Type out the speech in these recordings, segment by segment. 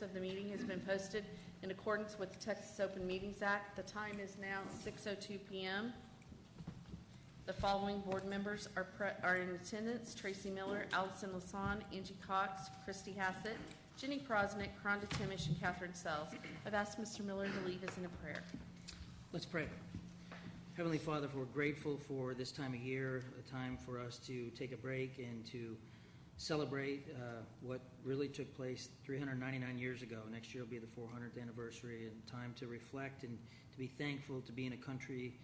of the meeting has been posted in accordance with the Texas Open Meetings Act. The time is now 6:02 p.m. The following board members are in attendance: Tracy Miller, Allison Lasan, Angie Cox, Christy Hassett, Jenny Prosnick, Rhonda Timish, and Catherine Sells. I've asked Mr. Miller to lead us in a prayer. Let's pray. Heavenly Father, we're grateful for this time of year, a time for us to take a break and to celebrate what really took place 399 years ago. Next year will be the 400th anniversary, and time to reflect and to be thankful to be in a country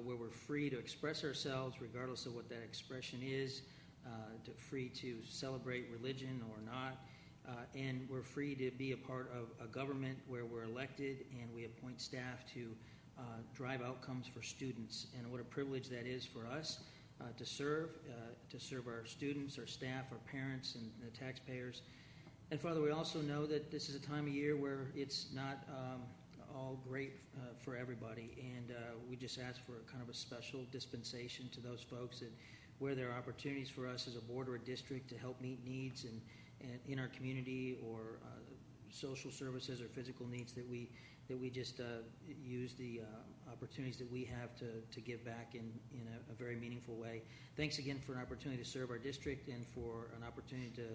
where we're free to express ourselves regardless of what that expression is, free to celebrate religion or not, and we're free to be a part of a government where we're elected and we appoint staff to drive outcomes for students. And what a privilege that is for us to serve our students, our staff, our parents, and the taxpayers. And Father, we also know that this is a time of year where it's not all great for everybody, and we just ask for kind of a special dispensation to those folks that where there are opportunities for us as a board or a district to help meet needs and in our community, or social services or physical needs, that we just use the opportunities that we have to give back in a very meaningful way. Thanks again for an opportunity to serve our district and for an opportunity to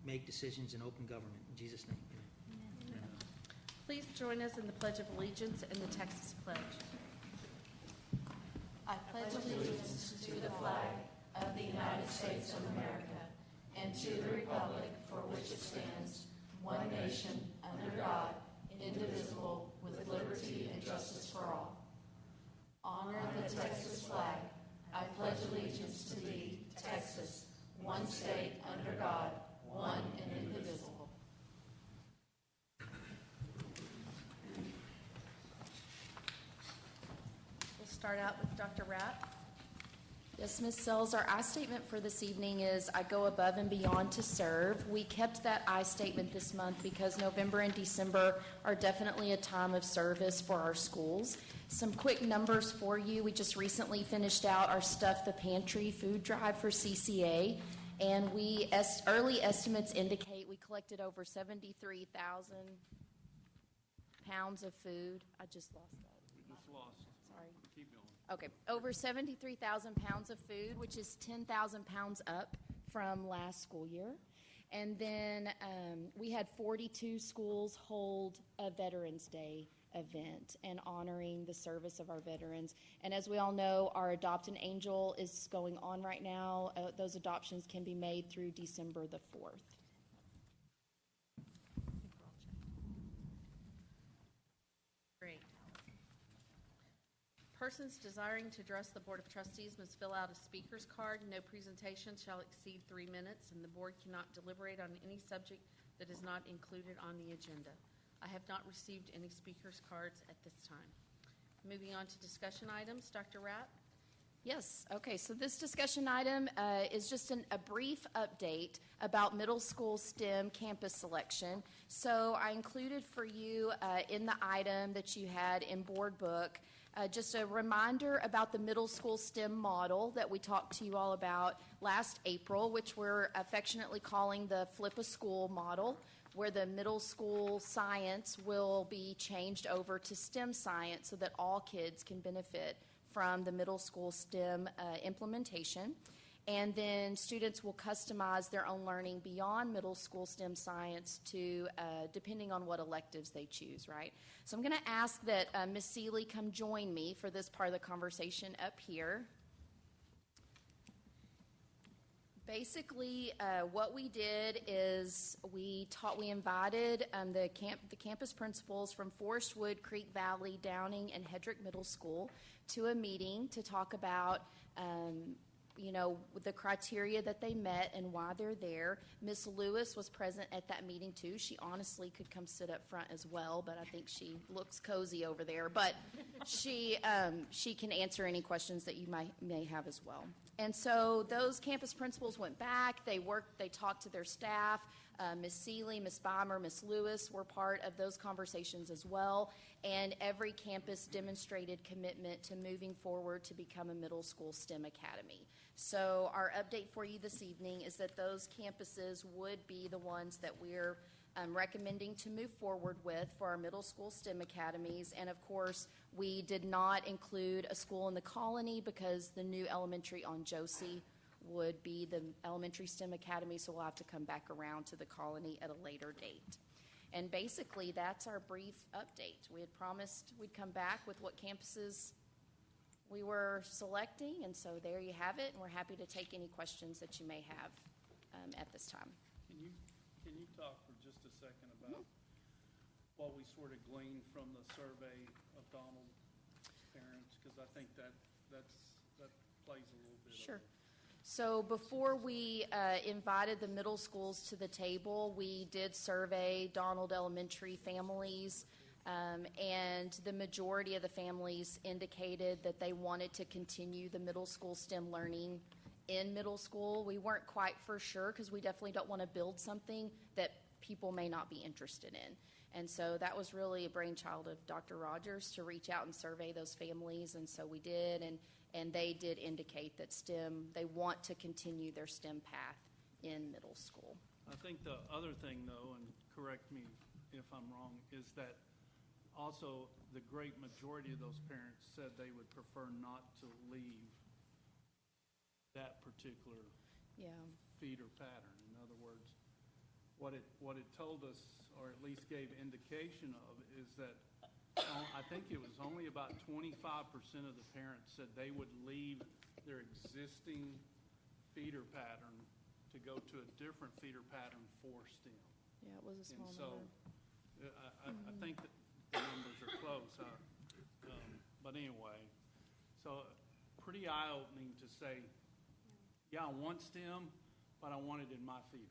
make decisions in open government. In Jesus' name, amen. Amen. Please join us in the Pledge of Allegiance and the Texas Pledge. I pledge allegiance to the flag of the United States of America and to the republic for which it stands, one nation, under God, indivisible, with liberty and justice for all. Honor the Texas flag. I pledge allegiance to thee, Texas, one state under God, one and indivisible. We'll start out with Dr. Rapp. Yes, Ms. Sells, our I statement for this evening is I go above and beyond to serve. We kept that I statement this month because November and December are definitely a time of service for our schools. Some quick numbers for you. We just recently finished out our Stuff the Pantry food drive for CCA, and early estimates indicate we collected over 73,000 pounds of food. I just lost that. We just lost. Sorry. Keep going. Okay, over 73,000 pounds of food, which is 10,000 pounds up from last school year. And then we had 42 schools hold a Veterans Day event and honoring the service of our veterans. And as we all know, our Adopt an Angel is going on right now. Those adoptions can be made through December the 4th. Great. Persons desiring to address the Board of Trustees must fill out a speaker's card. No presentation shall exceed 3 minutes, and the board cannot deliberate on any subject that is not included on the agenda. I have not received any speaker's cards at this time. Moving on to discussion items, Dr. Rapp. Yes, okay, so this discussion item is just a brief update about middle school STEM campus selection. So I included for you in the item that you had in board book just a reminder about the middle school STEM model that we talked to you all about last April, which we're affectionately calling the Flip a School model, where the middle school science will be changed over to STEM science so that all kids can benefit from the middle school STEM implementation. And then students will customize their own learning beyond middle school STEM science to depending on what electives they choose, right? So I'm going to ask that Ms. Seeley come join me for this part of the conversation up here. Basically, what we did is we invited the campus principals from Forest Wood, Creek Valley, Downing, and Hedrick Middle School to a meeting to talk about the criteria that they met and why they're there. Miss Lewis was present at that meeting too. She honestly could come sit up front as well, but I think she looks cozy over there. But she can answer any questions that you may have as well. And so those campus principals went back. They talked to their staff. Ms. Seeley, Ms. Beimer, Ms. Lewis were part of those conversations as well. And every campus demonstrated commitment to moving forward to become a middle school STEM academy. So our update for you this evening is that those campuses would be the ones that we're recommending to move forward with for our middle school STEM academies. And of course, we did not include a school in the colony because the new elementary on Josie would be the elementary STEM academy, so we'll have to come back around to the colony at a later date. And basically, that's our brief update. We had promised we'd come back with what campuses we were selecting, and so there you have it, and we're happy to take any questions that you may have at this time. Can you talk for just a second about what we sort of gleaned from the survey of Donald's parents? Because I think that plays a little bit. Sure. So before we invited the middle schools to the table, we did survey Donald Elementary families, and the majority of the families indicated that they wanted to continue the middle school STEM learning in middle school. We weren't quite for sure because we definitely don't want to build something that people may not be interested in. And so that was really a brainchild of Dr. Rogers to reach out and survey those families, and so we did, and they did indicate that STEM, they want to continue their STEM path in middle school. I think the other thing, though, and correct me if I'm wrong, is that also the great majority of those parents said they would prefer not to leave that particular feeder pattern. In other words, what it told us, or at least gave indication of, is that I think it was only about 25% of the parents said they would leave their existing feeder pattern to go to a different feeder pattern for STEM. Yeah, it was a small And so number. I think that the numbers are close. But anyway, so pretty eye-opening to say, yeah, I want STEM, but I want it in my feeder.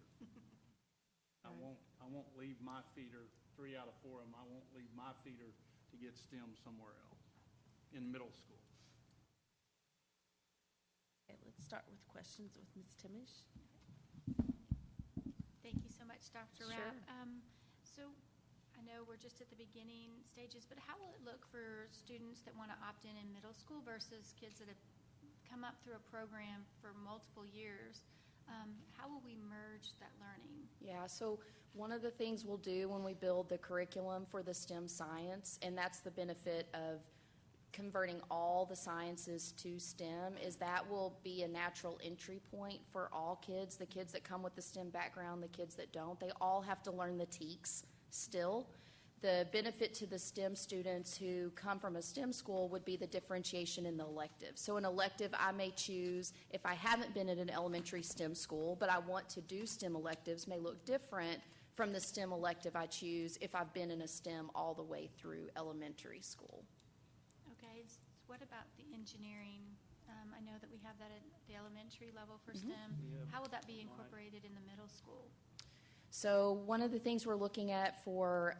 I won't leave my feeder, 3 out of 4 of them, I won't leave my feeder to get STEM somewhere else in middle school. Okay, let's start with questions with Ms. Timish. Thank you so much, Dr. Sure. Rapp. So I know we're just at the beginning stages, but how will it look for students that want to opt in middle school versus kids that have come up through a program for multiple years? How will we merge that learning? Yeah, so one of the things we'll do when we build the curriculum for the STEM science, and that's the benefit of converting all the sciences to STEM, is that will be a natural entry point for all kids, the kids that come with the STEM background, the kids that don't. They all have to learn the TEKS still. The benefit to the STEM students who come from a STEM school would be the differentiation in the elective. So an elective I may choose if I haven't been at an elementary STEM school, but I want to do STEM electives, may look different from the STEM elective I choose if I've been in a STEM all the way through elementary school. Okay, so what about the engineering? I know that we have that at the elementary level for STEM. Yeah. How will that be incorporated in the middle school? So one of the things we're looking at for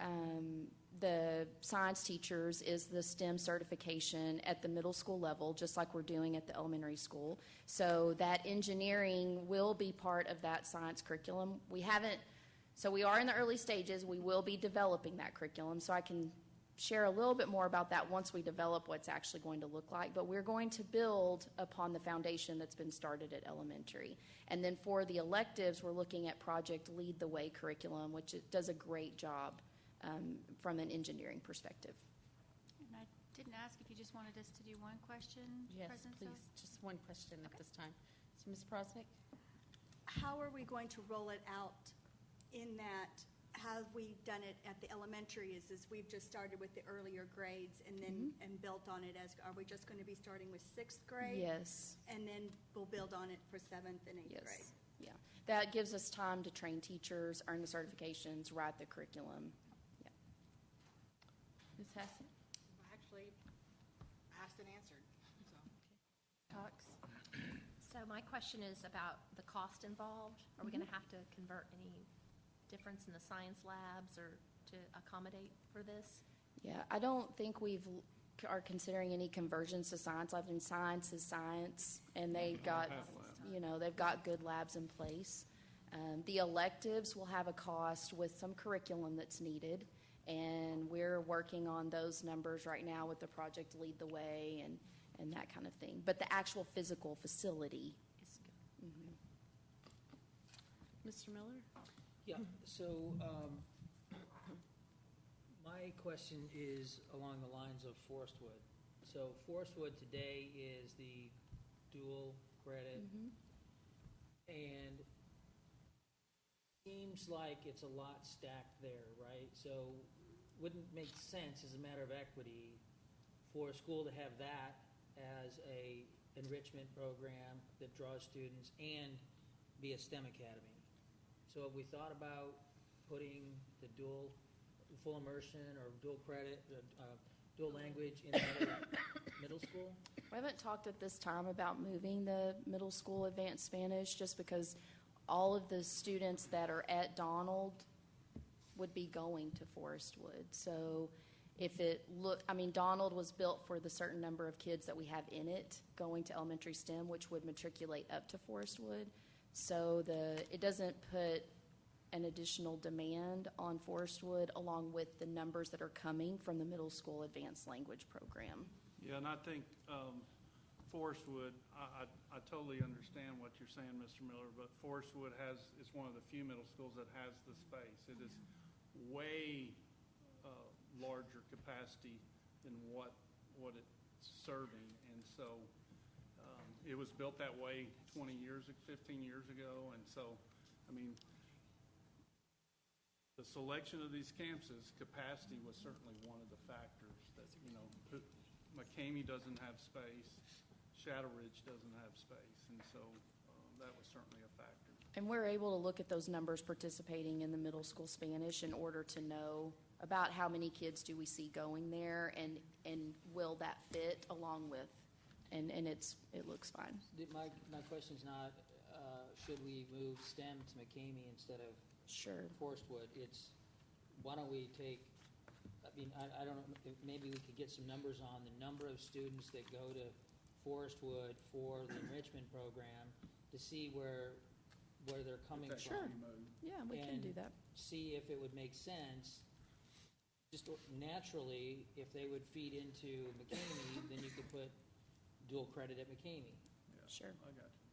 the science teachers is the STEM certification at the middle school level, just like we're doing at the elementary school. So that engineering will be part of that science curriculum. We are in the early stages. We will be developing that curriculum, so I can share a little bit more about that once we develop what's actually going to look like. But we're going to build upon the foundation that's been started at elementary. And then for the electives, we're looking at Project Lead the Way curriculum, which it does a great job from an engineering perspective. And I didn't ask if you just wanted us to do one question. Yes, President please, Self? just one question at this time. So, Ms. Prosnick? How are we going to roll it out in that, have we done it at the elementary is we've just started with the earlier grades and then and built on it as, are we just going to be starting with 6th grade? Yes. And then we'll build on it for 7th and 8th grade? Yes. Yeah. That gives us time to train teachers, earn the certifications, write the curriculum. Yeah. Ms. Hassett? Actually asked and answered. Cox? So my question is about the cost involved. Are we going to have to convert any difference in the science labs or to accommodate for this? Yeah, I don't think are considering any conversions to science labs. And science is science, and they've got good labs in place. The electives will have a cost with some curriculum that's needed, and we're working on those numbers right now with the Project Lead the Way and that kind of thing. But the actual physical facility is good. Mr. Miller? Yeah, so question is along the lines of Forestwood. So Forestwood today is the dual credit, and seems like it's a lot stacked there, right? So wouldn't make sense as a matter of equity for a school to have that as a enrichment program that draws students and be a STEM academy. So have we thought about putting the full immersion or dual credit, dual language in another middle school? We haven't talked at this time about moving the middle school advanced Spanish, just because all of the students that are at Donald would be going to Forestwood. So if Donald was built for the certain number of kids that we have in it going to elementary STEM, which would matriculate up to Forestwood. So it doesn't put an additional demand on Forestwood along with the numbers that are coming from the middle school advanced language program. Yeah, and I think Forestwood, I totally understand what you're saying, Mr. Miller, but Forestwood is one of the few middle schools that has the space. It is way larger capacity than what it's serving, and so it was built that way 15 years ago, and so, I mean, the selection of these campuses, capacity was certainly one of the factors that, McCamey doesn't have space, Shadow Ridge doesn't have space, and so that was certainly a factor. And we're able to look at those numbers participating in the middle school Spanish in order to know about how many kids do we see going there, and will that fit along with, and it looks fine. My question's not, should we move STEM to McCamey instead of Forestwood? It's, why don't we take, I don't know, maybe we could get some numbers on the number of students that go to Forestwood for the enrichment program to see where they're coming from. Sure. Yeah, we can do that. See if it would make sense. Just naturally, if they would feed into McCamey, then you could put dual credit at McCamey. Yeah, Sure. I got you.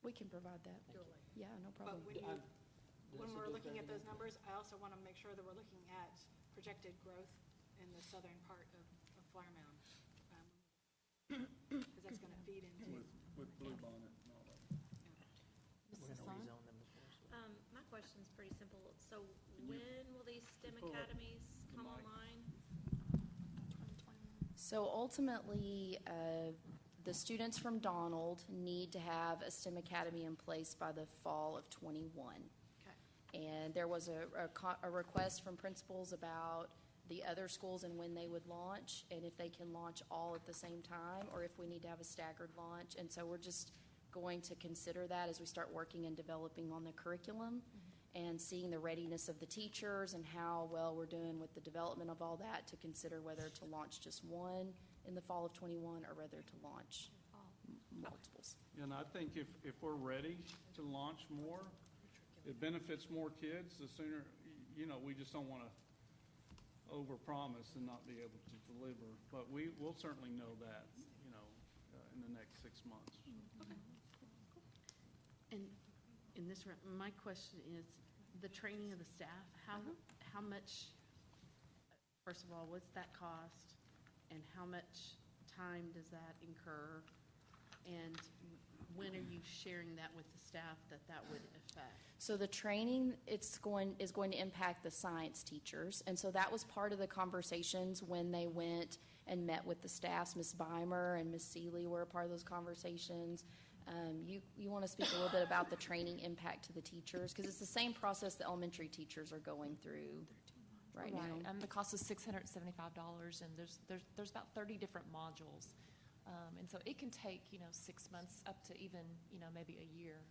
We can provide that. Yeah, no problem. But when we're looking at those numbers, I also want to make sure that we're looking at projected growth in the southern part of Flower Mound. Because that's going to feed into. With Blue Bonnet and all that. We're going to rezone them to Forestwood. My question's pretty simple. So when will these STEM academies come online? So ultimately, the students from Donald need to have a STEM academy in place by the fall of '21. Okay. And there was a request from principals about the other schools and when they would launch, and if they can launch all at the same time, or if we need to have a staggered launch. And so we're just going to consider that as we start working and developing on the curriculum and seeing the readiness of the teachers and how well we're doing with the development of all that, to consider whether to launch just one in the fall of '21 or whether to launch multiples. And I think if we're ready to launch more, it benefits more kids. The sooner, we just don't want to overpromise and not be able to deliver. But we'll certainly know that, in the next 6 months. And in this round, my question is, the training of the staff, how much, first of all, what's that cost? And how much time does that incur? And when are you sharing that with the staff that would affect? So the training is going to impact the science teachers, and so that was part of the conversations when they went and met with the staffs. Ms. Beimer and Ms. Seeley were a part of those conversations. You want to speak a little bit about the training impact to the teachers, because it's the same process the elementary teachers are going through right now. The cost is $675, and there's about 30 different modules. And so it can take, 6 months up to even, maybe a year.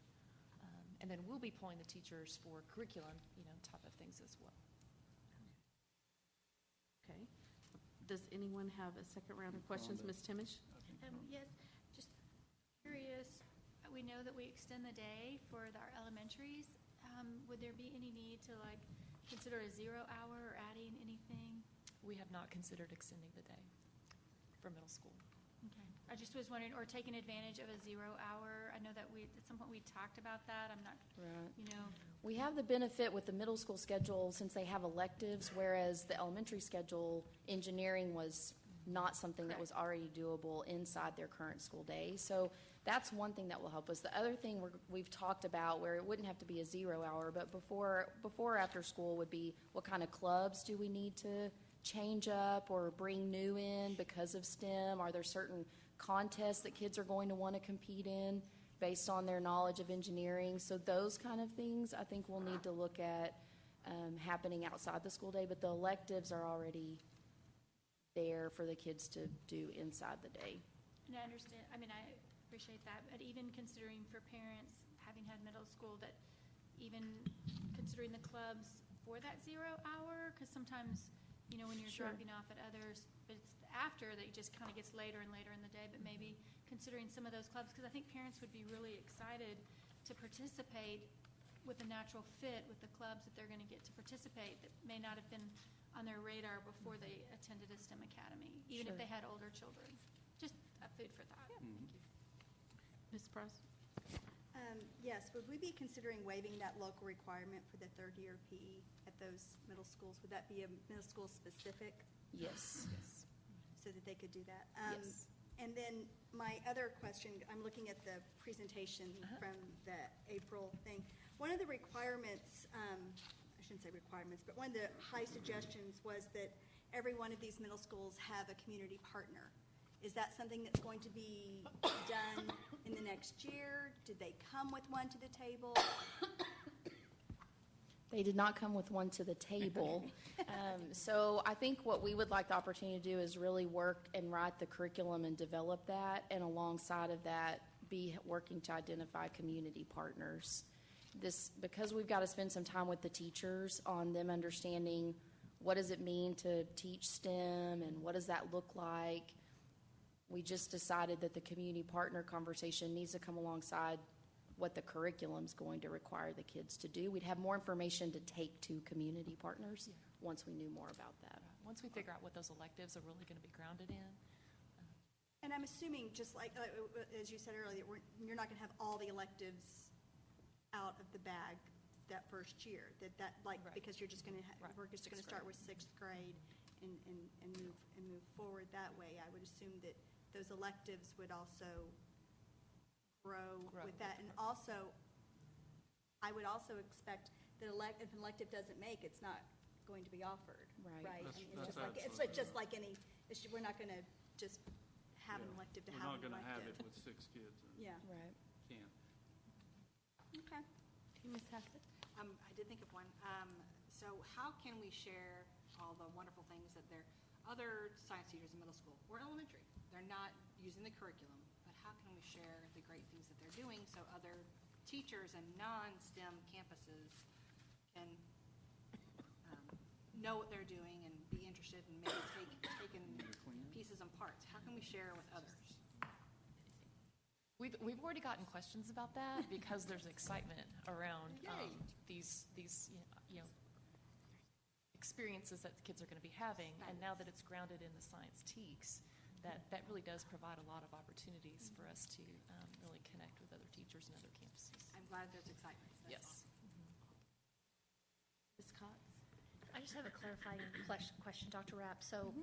And then we'll be pulling the teachers for curriculum, type of things as well. Okay. Does anyone have a second round of questions? Ms. Timish? Yes, just curious, we know that we extend the day for our elementaries. Would there be any need to consider a 0 hour or adding anything? We have not considered extending the day for middle school. Okay. I just was wondering, or taking advantage of a 0 hour. I know that at some point we talked about that. I'm not, Right. you know, We have the benefit with the middle school schedule since they have electives, whereas the elementary schedule, engineering was not something that was already doable inside their current school day. So that's one thing that will help us. The other thing we've talked about, where it wouldn't have to be a 0 hour, but before or after school would be, what kind of clubs do we need to change up or bring new in because of STEM? Are there certain contests that kids are going to want to compete in based on their knowledge of engineering? So those kind of things, I think we'll need to look at happening outside the school day, but the electives are already there for the kids to do inside the day. and I understand, I mean, I appreciate that, but even considering for parents, having had middle school, that even considering the clubs for that 0 hour, because sometimes, you know, when you're Sure. dropping off at others, but it's after that it just kind of gets later and later in the day, but maybe considering some of those clubs, because I think parents would be really excited to participate with a natural fit with the clubs that they're going to get to participate that may not have been on their radar before they attended a STEM academy, even if Sure. they had older children. Just a food for thought. Thank you. Ms. Price? Yes, would we be considering waiving that local requirement for the third-year PE at those middle schools? Would that be a middle school specific Yes. so that they could do that? Yes. And then my other question, I'm looking at the presentation from the April thing. One of the requirements, I shouldn't say requirements, but one of the high suggestions was that every one of these middle schools have a community partner. Is that something that's going to be done in the next year? Did they come with one to the table? They did not come with one to the table. So I think what we would like the opportunity to do is really work and write the curriculum and develop that, and alongside of that, be working to identify community partners. Because we've got to spend some time with the teachers on them understanding what does it mean to teach STEM and what does that look like. We just decided that the community partner conversation needs to come alongside what the curriculum's going to require the kids to do. We'd have more information to take to community partners once we knew more about that. Once we figure out what those electives are really going to be grounded in. And I'm assuming, just like, as you said earlier, you're not going to have all the electives out of the bag that first year, Right. because you're just going to, Right. we're just going to start with sixth grade and move forward that way. I would assume that those electives would also grow with that. And also, I would also expect that if an elective doesn't make, it's not going to be offered, Right. right? That's- I mean, that's it's absolutely just like any, we're not going to just have an Yeah. elective to We're have not an going to have elective. it with 6 kids. Yeah, Right. Can't. okay. Ms. Hassett? I did think of one. So how can we share all the wonderful things that their other science teachers in middle school or elementary, they're not using the curriculum, but how can we share the great things that they're doing so other teachers and non-STEM campuses can know what they're doing and be interested and maybe take in pieces and parts? How can we share with others? We've already gotten questions about that because there's excitement around these experiences that the kids are going to be having, and now that it's grounded in the science TEKS, that really does provide a lot of opportunities for us to really connect with other teachers and other campuses. I'm glad there's excitement. That's Yes. awesome. Ms. Cox? I just have a clarifying question, Dr. Rapp. So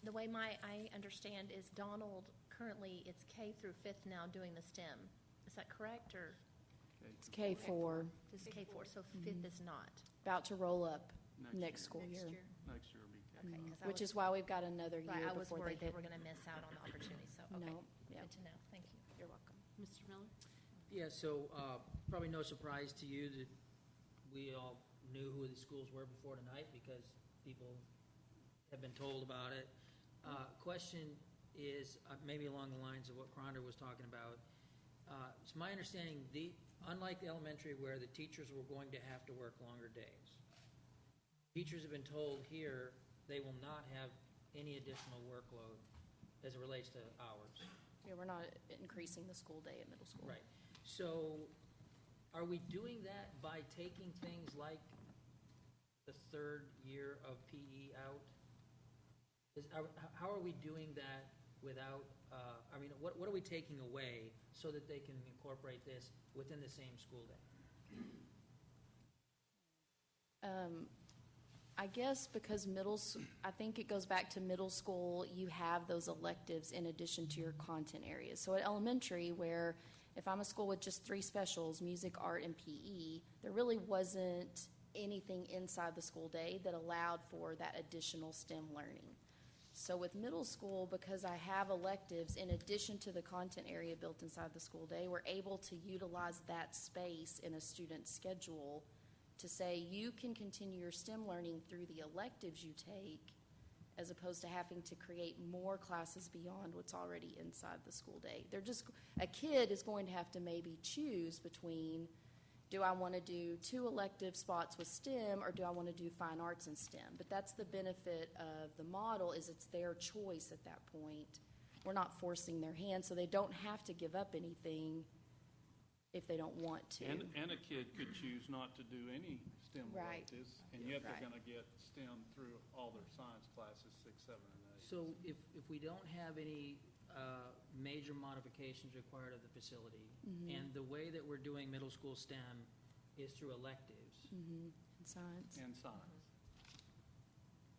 the way I understand is Donald, currently it's K through 5th now doing the STEM. Is that correct, or It's K4, this is K4, so 5th is not? about to roll up Next next year. school year. Next year will be K. Okay, 'cause I Which was- is why we've got another Right, year I was before they worried they hit. were going to miss out on the opportunity, so, okay. No, yeah. Good to know, thank you. You're welcome. Mr. Miller? Yeah, so probably no surprise to you that we all knew who the schools were before tonight because people have been told about it. Question is maybe along the lines of what Rhonda was talking about. It's my understanding, unlike the elementary where the teachers were going to have to work longer days, teachers have been told here they will not have any additional workload as it relates to hours. Yeah, we're not increasing the school day at middle school. Right. So are we doing that by taking things like the third year of PE out? How are we doing that without, what are we taking away so that they can incorporate this within the same school day? I guess because I think it goes back to middle school, you have those electives in addition to your content areas. So at elementary, where if I'm a school with just 3 specials, music, art, and PE, there really wasn't anything inside the school day that allowed for that additional STEM learning. So with middle school, because I have electives in addition to the content area built inside the school day, we're able to utilize that space in a student's schedule to say you can continue your STEM learning through the electives you take, as opposed to having to create more classes beyond what's already inside the school day. A kid is going to have to maybe choose between, do I want to do 2 elective spots with STEM, or do I want to do fine arts and STEM? But that's the benefit of the model, is it's their choice at that point. We're not forcing their hand, so they don't have to give up anything if they don't want to. And a kid could choose not to do any STEM Right. electives, and yet they're Right. going to get STEM through all their science classes, 6, 7, and 8. So if we don't have any major modifications required of the facility, and the way that we're doing middle school STEM is through electives, And science, And science.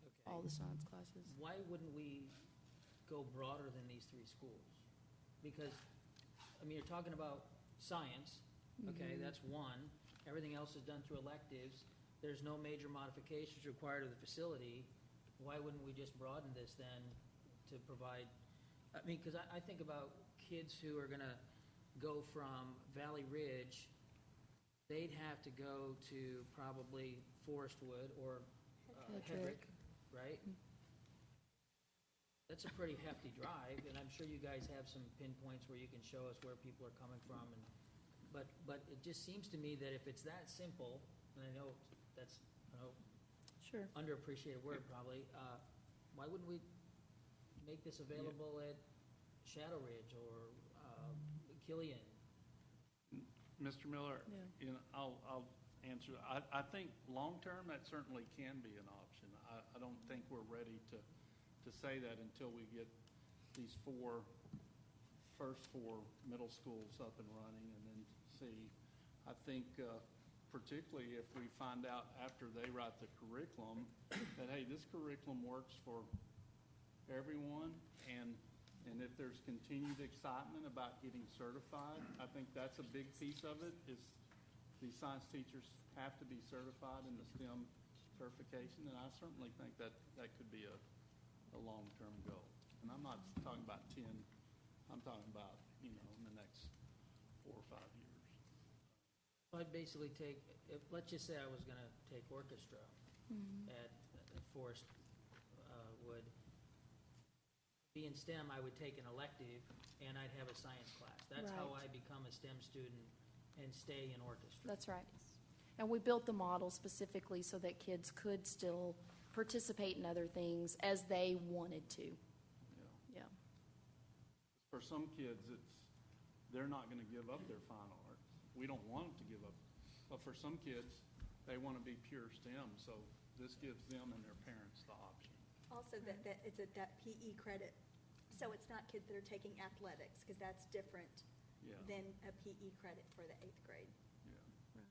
okay, all the science classes. why wouldn't we go broader than these 3 schools? Because, you're talking about science, okay, that's one. Everything else is done through electives. There's no major modifications required of the facility. Why wouldn't we just broaden this then to provide, because I think about kids who are going to go from Valley Ridge, they'd have to go to probably Forestwood or Hedrick, right? That's a pretty hefty drive, and I'm sure you guys have some pinpoints where you can show us where people are coming from. But it just seems to me that if it's that simple, and I know that's Sure. underappreciated word probably, why wouldn't we make this available at Shadow Ridge or Killian? Mr. Miller, Yeah. I'll answer. I think long-term, that certainly can be an option. I don't think we're ready to say that until we get these first four middle schools up and running, and then see. I think particularly if we find out after they write the curriculum that, hey, this curriculum works for everyone, and if there's continued excitement about getting certified, I think that's a big piece of it, is these science teachers have to be certified in the STEM certification, and I certainly think that could be a long-term goal. And I'm not talking about 10, I'm talking about, in the next 4 or 5 years. I'd basically let's just say I was going to take orchestra at Forestwood. Be in STEM, I would take an elective, and I'd have a science class. That's how I Right. become a STEM student and stay in orchestra. That's right. And we built the model specifically so that kids could still participate in other things as they wanted to. Yeah. Yeah. For some kids, they're not going to give up their fine arts. We don't want them to give up. But for some kids, they want to be pure STEM, so this gives them and their parents the option. Also, that it's that PE credit. So it's not kids that are taking athletics, because that's different Yeah. than a PE credit for the 8th grade. Yeah.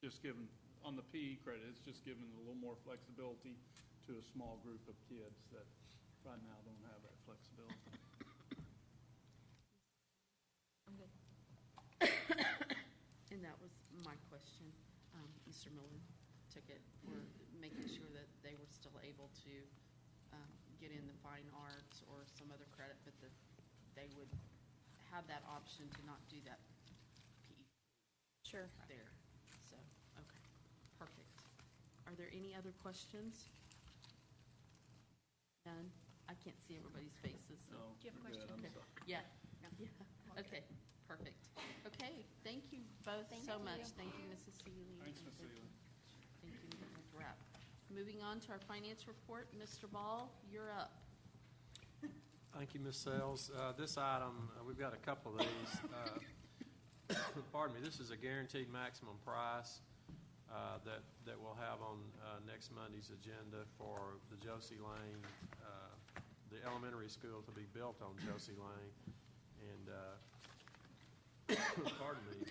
Just given, on the PE credit, it's just giving a little more flexibility to a small group of kids that right now don't have that flexibility. And that was my question. Mr. Miller took it, for making sure that they were still able to get in the fine arts or some other credit, but that they would have that option to not do that PE Sure. there. So, okay, perfect. Are there any other questions? None? I can't see everybody's faces, so. No, Do you have a you're good. question? I'm sorry. Yeah, yeah, okay, perfect. Okay, thank you both so much. Thank you, Mrs. Seeley. Thanks, Ms. Seeley. Thank you, Dr. Rapp. Moving on to our finance report, Mr. Ball, you're up. Thank you, Ms. Sells. This item, we've got a couple of these. Pardon me, this is a guaranteed maximum price that we'll have on next Monday's agenda for the Josie Lane the elementary school to be built on Josie Lane. And, pardon me,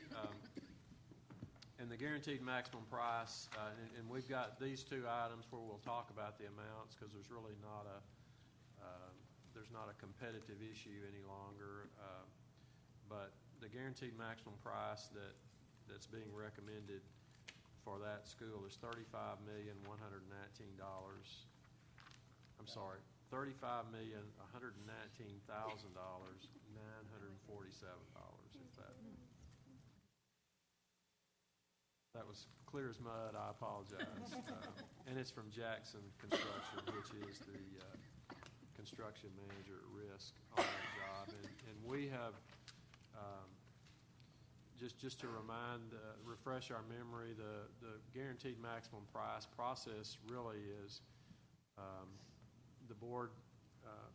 and the guaranteed maximum price, and we've got these two items where we'll talk about the amounts, because there's really not a competitive issue any longer. But the guaranteed maximum price that's being recommended for that school is $35,119,000. I'm sorry, $35,119,947. If that was clear as mud, I apologize. And it's from Jackson Construction, which is the construction manager at risk on that job. And we have, just to refresh our memory, the guaranteed maximum price process really is the board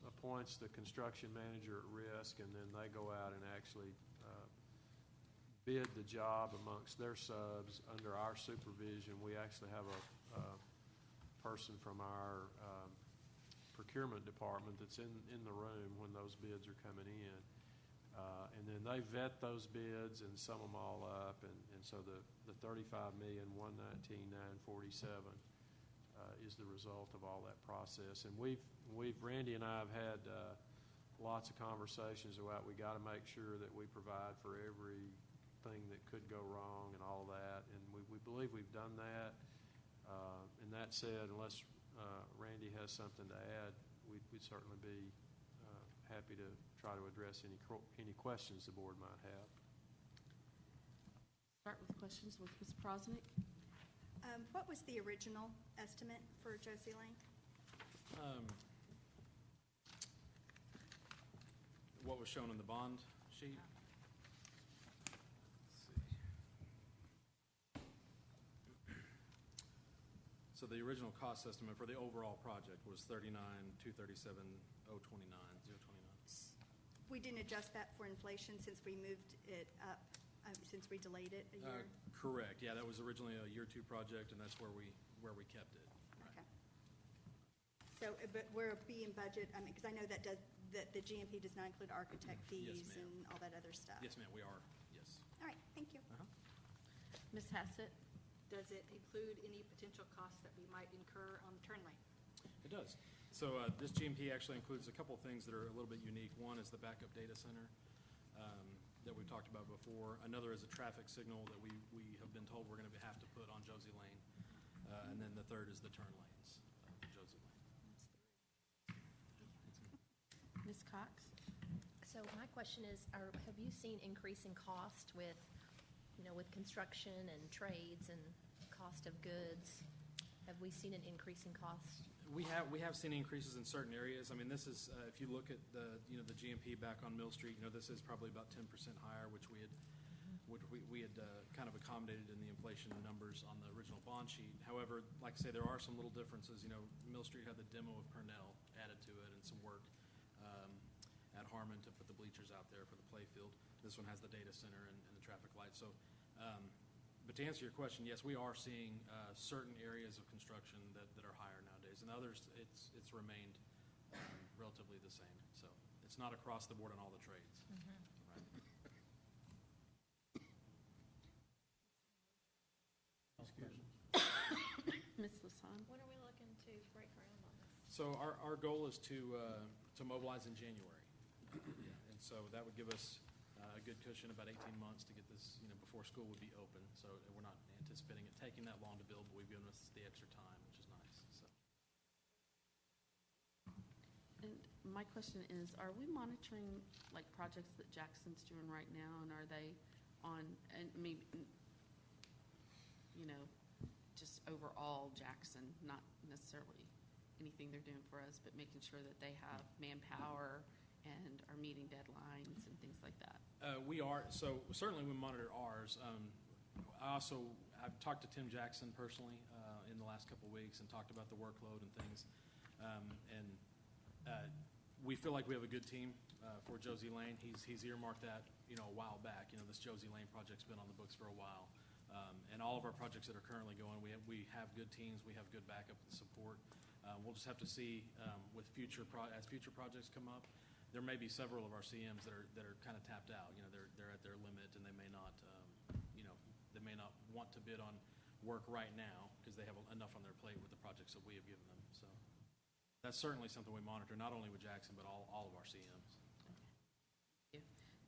appoints the construction manager at risk, and then they go out and actually bid the job amongst their subs under our supervision. We actually have a person from our procurement department that's in the room when those bids are coming in. And then they vet those bids and sum them all up, and so the $35,119,947 is the result of all that process. And Randy and I have had lots of conversations about we got to make sure that we provide for everything that could go wrong and all that, and we believe we've done that. And that said, unless Randy has something to add, we'd certainly be happy to try to address any questions the board might have. Start with questions with Ms. Prosnick. What was the original estimate for Josie Lane? What was shown in the bond sheet? So the original cost estimate for the overall project was $39,237,029. We didn't adjust that for inflation since we moved it up, since we delayed it a year? Correct. Yeah, that was originally a year 2 project, and that's where we kept it. Right. Okay. So, but we're being budget, because I know that the GMP does not include architect fees Yes, and all that other stuff. Yes, ma'am, we are. Yes. All right, thank you. Ms. Hassett. Does it include any potential costs that we might incur on the turn lane? It does. So this GMP actually includes a couple things that are a little bit unique. One is the backup data center that we've talked about before. Another is a traffic signal that we have been told we're going to have to put on Josie Lane. And then the third is the turn lanes of Josie Lane. Ms. Cox. So my question is, have you seen increasing cost with construction and trades and cost of goods? Have we seen an increase in cost? We have seen increases in certain areas. I mean, this is if you look at the GMP back on Mill Street, this is probably about 10% higher, which we had kind of accommodated in the inflation numbers on the original bond sheet. However, like I say, there are some little differences. Mill Street had the demo of Purnell added to it and some work at Harmon to put the bleachers out there for the play field. This one has the data center and the traffic lights. So. But to answer your question, yes, we are seeing certain areas of construction that are higher nowadays, and others it's remained relatively the same. So it's not across the board on all the trades. Mm-hmm. Right. Ms. Lasan. When are we looking to break ground on this? So our goal is to mobilize in January, and so that would give us a good cushion, about 18 months to get this, before school would be open. So we're not anticipating it taking that long to build, but we've given us the extra time, which is nice. So. And my question is, are we monitoring like projects that Jackson's doing right now, and are they on, and maybe, just overall Jackson, not necessarily anything they're doing for us, but making sure that they have manpower and are meeting deadlines and things like that? We are. So certainly we monitor ours. I've talked to Tim Jackson personally in the last couple of weeks and talked about the workload and things. We feel like we have a good team for Josie Lane. He's earmarked that, a while back. This Josie Lane project's been on the books for a while. And all of our projects that are currently going, we have good teams. We have good backup and support. We'll just have to see with as future projects come up. There may be several of our CMs that are kind of tapped out. They're at their limit, and they may not, they may not want to bid on work right now because they have enough on their plate with the projects that we have given them. So that's certainly something we monitor, not only with Jackson, but all of our CMs.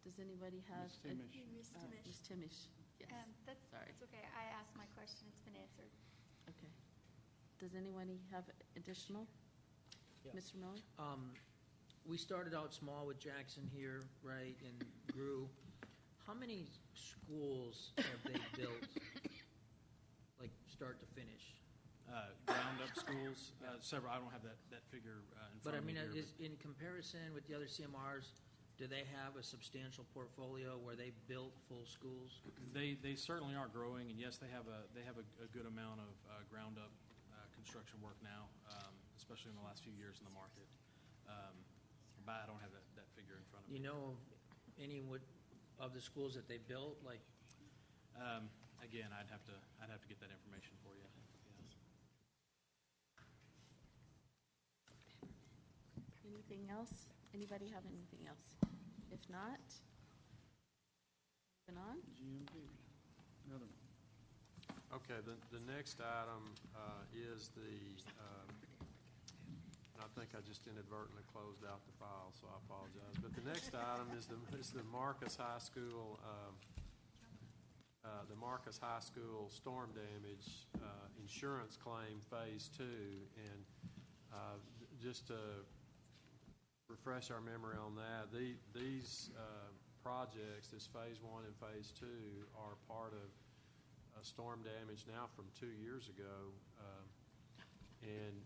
Does anybody have? Ms. Timish. Ms. Timish, yes. Sorry. That's okay. I asked my question. It's been answered. Okay. Does anybody have additional? Yeah. Mr. Miller? We started out small with Jackson here, right, and grew. How many schools have they built, like start to finish? Ground up schools, several. I don't have that figure in But I front of me mean, here. in comparison with the other CMRs, do they have a substantial portfolio where they built full schools? They certainly are growing, and yes, they have a good amount of ground up construction work now, especially in the last few years in the market. But I don't have that figure in front of me. You know of any of the schools that they built, like? Again, I'd have to get that information for you. Yes. Anything else? Anybody have anything else? If not, moving on. GMP, another one. Okay, the next item is I think I just inadvertently closed out the file, so I apologize. But the next item is the Marcus High School, storm damage insurance claim Phase 2. And just to refresh our memory on that, these projects, this Phase 1 and Phase 2, are part of storm damage now from 2 years ago, and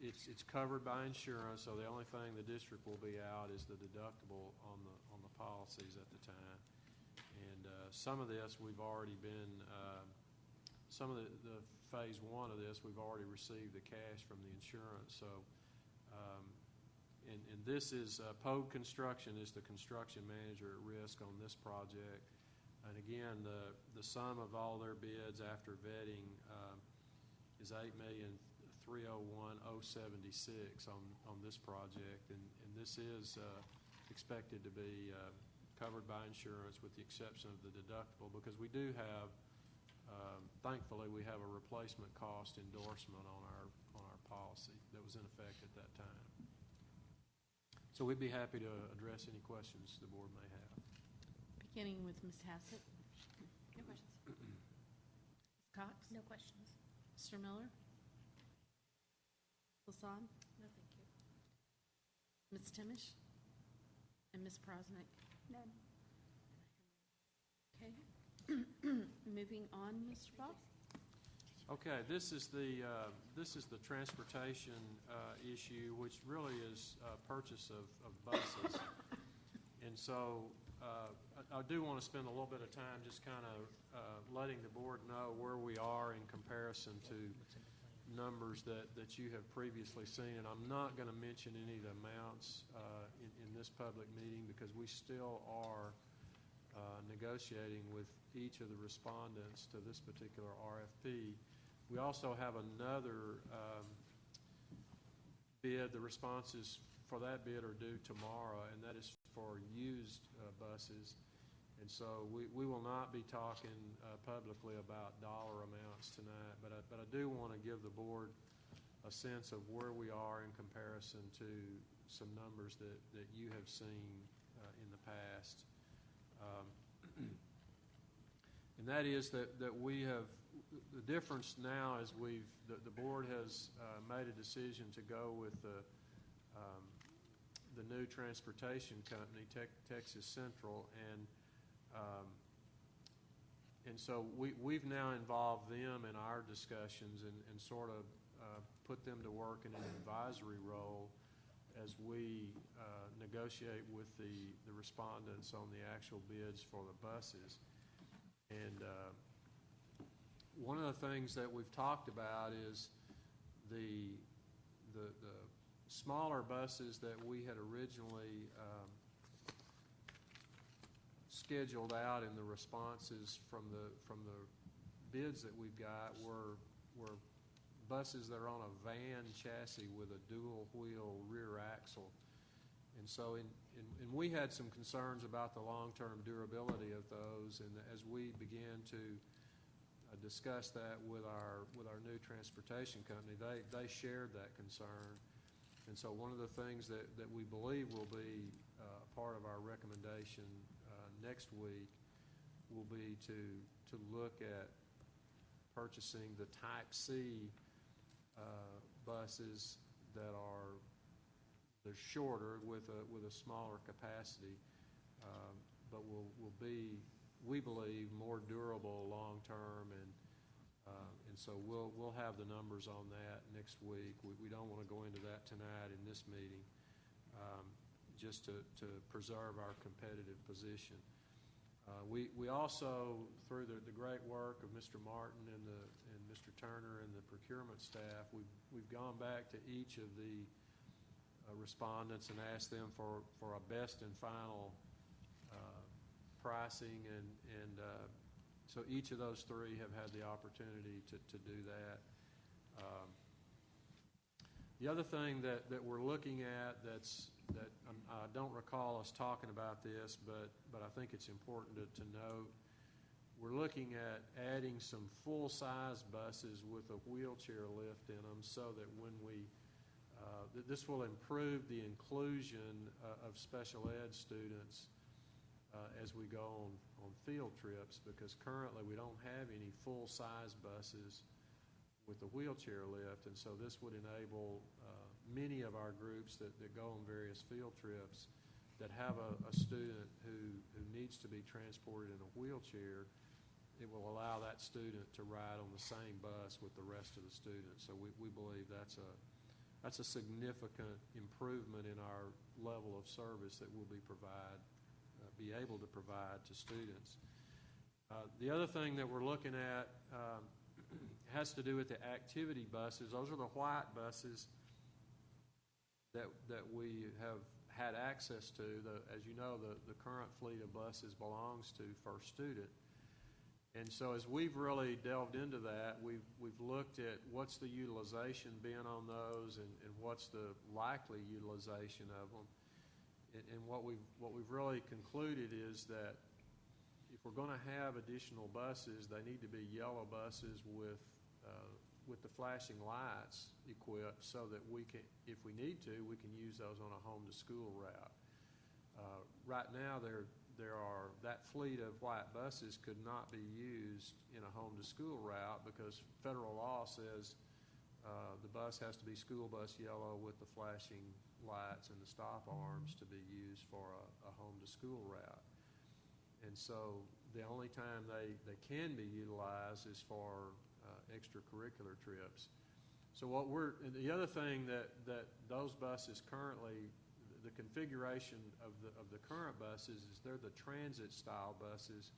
it's covered by insurance. So the only thing the district will be out is the deductible on the policies at the time. And some of this we've already been, some of the Phase 1 of this we've already received the cash from the insurance. So, and this is Pogue Construction is the construction manager at risk on this project. And again, the sum of all their bids after vetting is $8,301,076 on this project, and this is expected to be covered by insurance with the exception of the deductible, because we do have, thankfully, we have a replacement cost endorsement on our policy that was in effect at that time. So we'd be happy to address any questions the board may have. Beginning with Ms. Hassett. No questions. Ms. Cox? No questions. Mr. Miller? Lasan? No, thank you. Ms. Timish? And Ms. Prosnick? None. Okay. Moving on, Mr. Bob? Okay, this is the transportation issue, which really is purchase of buses. And so I do want to spend a little bit of time just kind of letting the board know where we are in comparison to numbers that you have previously seen. And I'm not going to mention any of the amounts in this public meeting because we still are negotiating with each of the respondents to this particular RFP. We also have another bid. The responses for that bid are due tomorrow, and that is for used buses. And so we will not be talking publicly about dollar amounts tonight, but I do want to give the board a sense of where we are in comparison to some numbers that you have seen in the past. And that is that we have, the difference now is the board has made a decision to go with the new transportation company, Texas Central, and so we've now involved them in our discussions and sort of put them to work in an advisory role as we negotiate with the respondents on the actual bids for the buses. And one of the things that we've talked about is the smaller buses that we had originally scheduled out in the responses from the bids that we've got were buses that are on a van chassis with a dual-wheel rear axle. And so and we had some concerns about the long-term durability of those, and as we began to discuss that with our new transportation company, they shared that concern. And so one of the things that we believe will be part of our recommendation next week will be to look at purchasing the Type C buses that they're shorter with a smaller capacity, but will be, we believe, more durable long term, and so we'll have the numbers on that next week. We don't want to go into that tonight in this meeting, just to preserve our competitive position. We also, through the great work of Mr. Martin and Mr. Turner and the procurement staff, we've gone back to each of the respondents and asked them for a best and final pricing, and so each of those three have had the opportunity to do that. The other thing that we're looking at that I don't recall us talking about this, but I think it's important to note, we're looking at adding some full-size buses with a wheelchair lift in them, so that when this will improve the inclusion of special ed students as we go on field trips, because currently we don't have any full-size buses with a wheelchair lift, and so this would enable many of our groups that go on various field trips that have a student who needs to be transported in a wheelchair. It will allow that student to ride on the same bus with the rest of the students. So we believe that's a significant improvement in our level of service that we'll be able to provide to students. The other thing that we're looking at has to do with the activity buses. Those are the white buses that we have had access to. As you know, the current fleet of buses belongs to First Student. And so as we've really delved into that, we've looked at what's the utilization being on those, and what's the likely utilization of them. And what we've really concluded is that if we're going to have additional buses, they need to be yellow buses with the flashing lights equipped, so that we can, if we need to, we can use those on a home-to-school route. Right now, that fleet of white buses could not be used in a home-to-school route, because federal law says the bus has to be school bus yellow with the flashing lights and the stop arms to be used for a home-to-school route. And so the only time they can be utilized is for extracurricular trips. So the other thing that those buses currently, the configuration of the current buses is they're the transit style buses,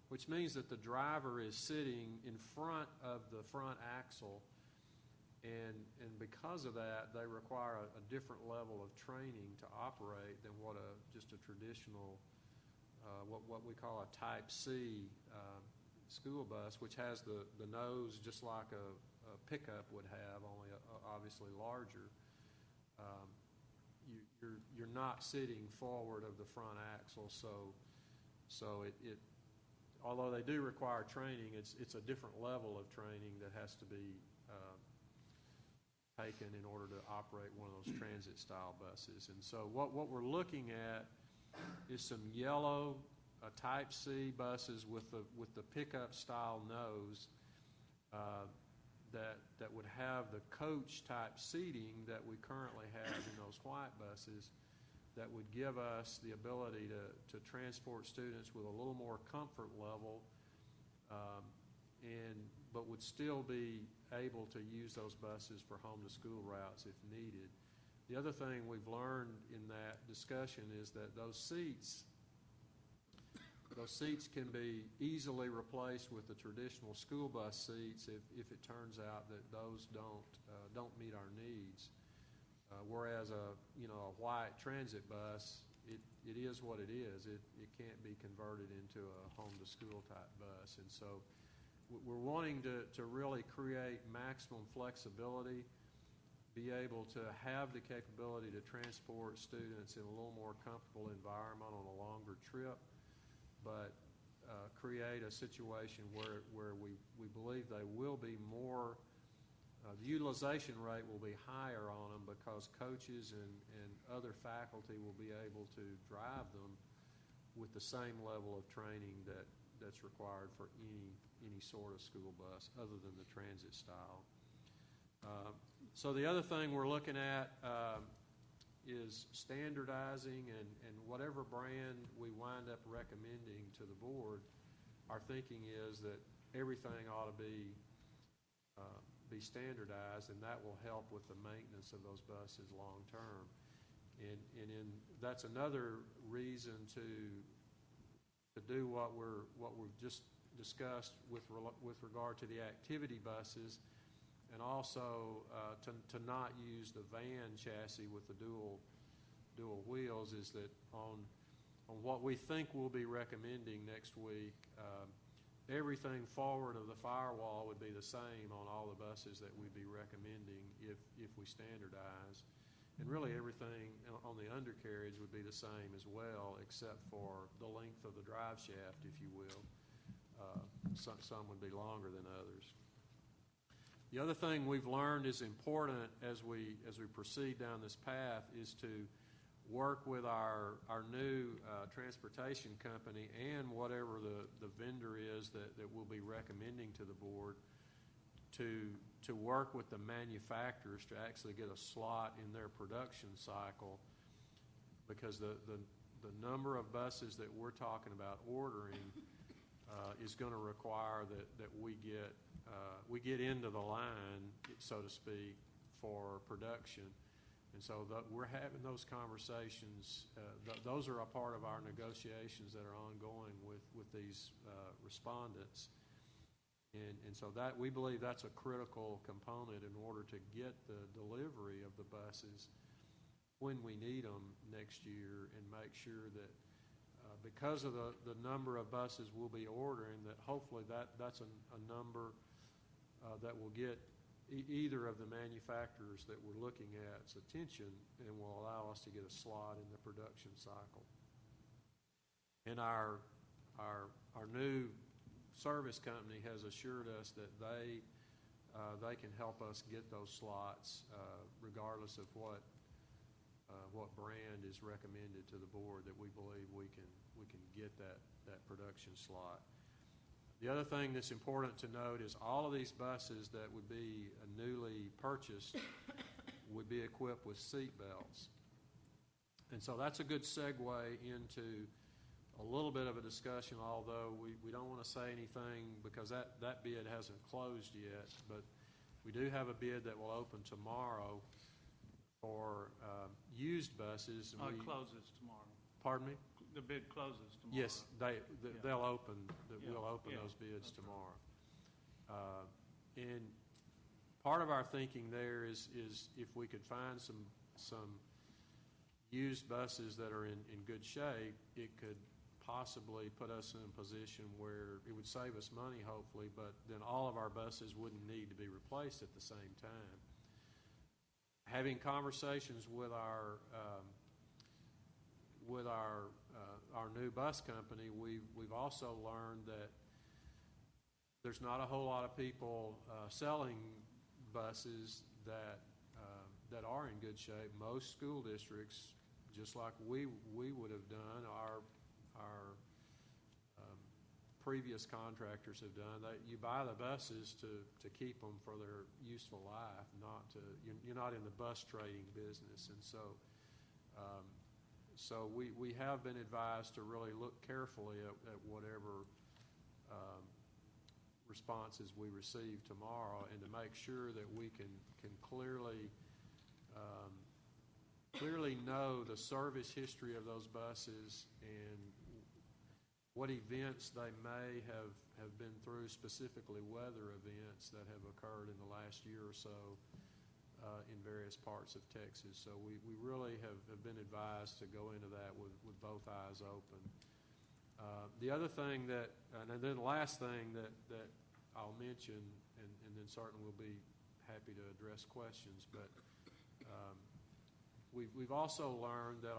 which means that the driver is sitting in front of the front axle, and because of that, they require a different level of training to operate than what just a traditional what we call a Type C school bus, which has the nose just like a pickup would have, only obviously larger. You're not sitting forward of the front axle, so it although they do require training, it's a different level of training that has to be taken in order to operate one of those transit style buses. And so what we're looking at is some yellow Type C buses with the pickup style nose that would have the coach type seating that we currently have in those white buses, that would give us the ability to transport students with a little more comfort level, but would still be able to use those buses for home-to-school routes if needed. The other thing we've learned in that discussion is that those seats can be easily replaced with the traditional school bus seats if it turns out that those don't meet our needs. Whereas a white transit bus, it is what it is. It can't be converted into a home-to-school type bus, and so we're wanting to really create maximum flexibility, be able to have the capability to transport students in a little more comfortable environment on a longer trip, but create a situation where we believe they will be more, the utilization rate will be higher on them because coaches and other faculty will be able to drive them with the same level of training that's required for any sort of school bus other than the transit style. So the other thing we're looking at is standardizing, and whatever brand we wind up recommending to the board, our thinking is that everything ought to be standardized, and that will help with the maintenance of those buses long term. And that's another reason to do what we've just discussed with regard to the activity buses, and also to not use the van chassis with the dual wheels, is that on what we think we'll be recommending next week, everything forward of the firewall would be the same on all the buses that we'd be recommending if we standardize. And really everything on the undercarriage would be the same as well, except for the length of the drive shaft, if you will. Some would be longer than others. The other thing we've learned is important as we proceed down this path is to work with our new transportation company and whatever the vendor is that we'll be recommending to the board to work with the manufacturers to actually get a slot in their production cycle, because the number of buses that we're talking about ordering is going to require that we get into the line, so to speak, for production. And so we're having those conversations. Those are a part of our negotiations that are ongoing with these respondents. And so that we believe that's a critical component in order to get the delivery of the buses when we need them next year, and make sure that because of the number of buses we'll be ordering, that hopefully that's a number that will get either of the manufacturers that we're looking at's attention and will allow us to get a slot in the production cycle. And our new service company has assured us that they can help us get those slots regardless of what brand is recommended to the board, that we believe we can get that production slot. The other thing that's important to note is all of these buses that would be newly purchased would be equipped with seat belts. And so that's a good segue into a little bit of a discussion, although we don't want to say anything because that bid hasn't closed yet, but we do have a bid that will open tomorrow for used buses. It closes tomorrow. Pardon me? The bid closes tomorrow. Yes, they'll open. We'll open Yeah. those bids That's tomorrow. And part of our thinking there is if we could find some used buses that are in good shape, it could possibly put us in a position where it would save us money, hopefully, but then all of our buses wouldn't need to be replaced at the same time. Having conversations with our new bus company, we've also learned that there's not a whole lot of people selling buses that are in good shape. Most school districts, just like we would have done, our previous contractors have done, you buy the buses to keep them for their useful life, you're not in the bus trading business. And so we have been advised to really look carefully at whatever responses we receive tomorrow, and to make sure that we can clearly know the service history of those buses and what events they may have been through, specifically weather events that have occurred in the last year or so in various parts of Texas. So we really have been advised to go into that with both eyes open. The other thing and then the last thing that I'll mention, and then certainly we'll be happy to address questions, but we've also learned that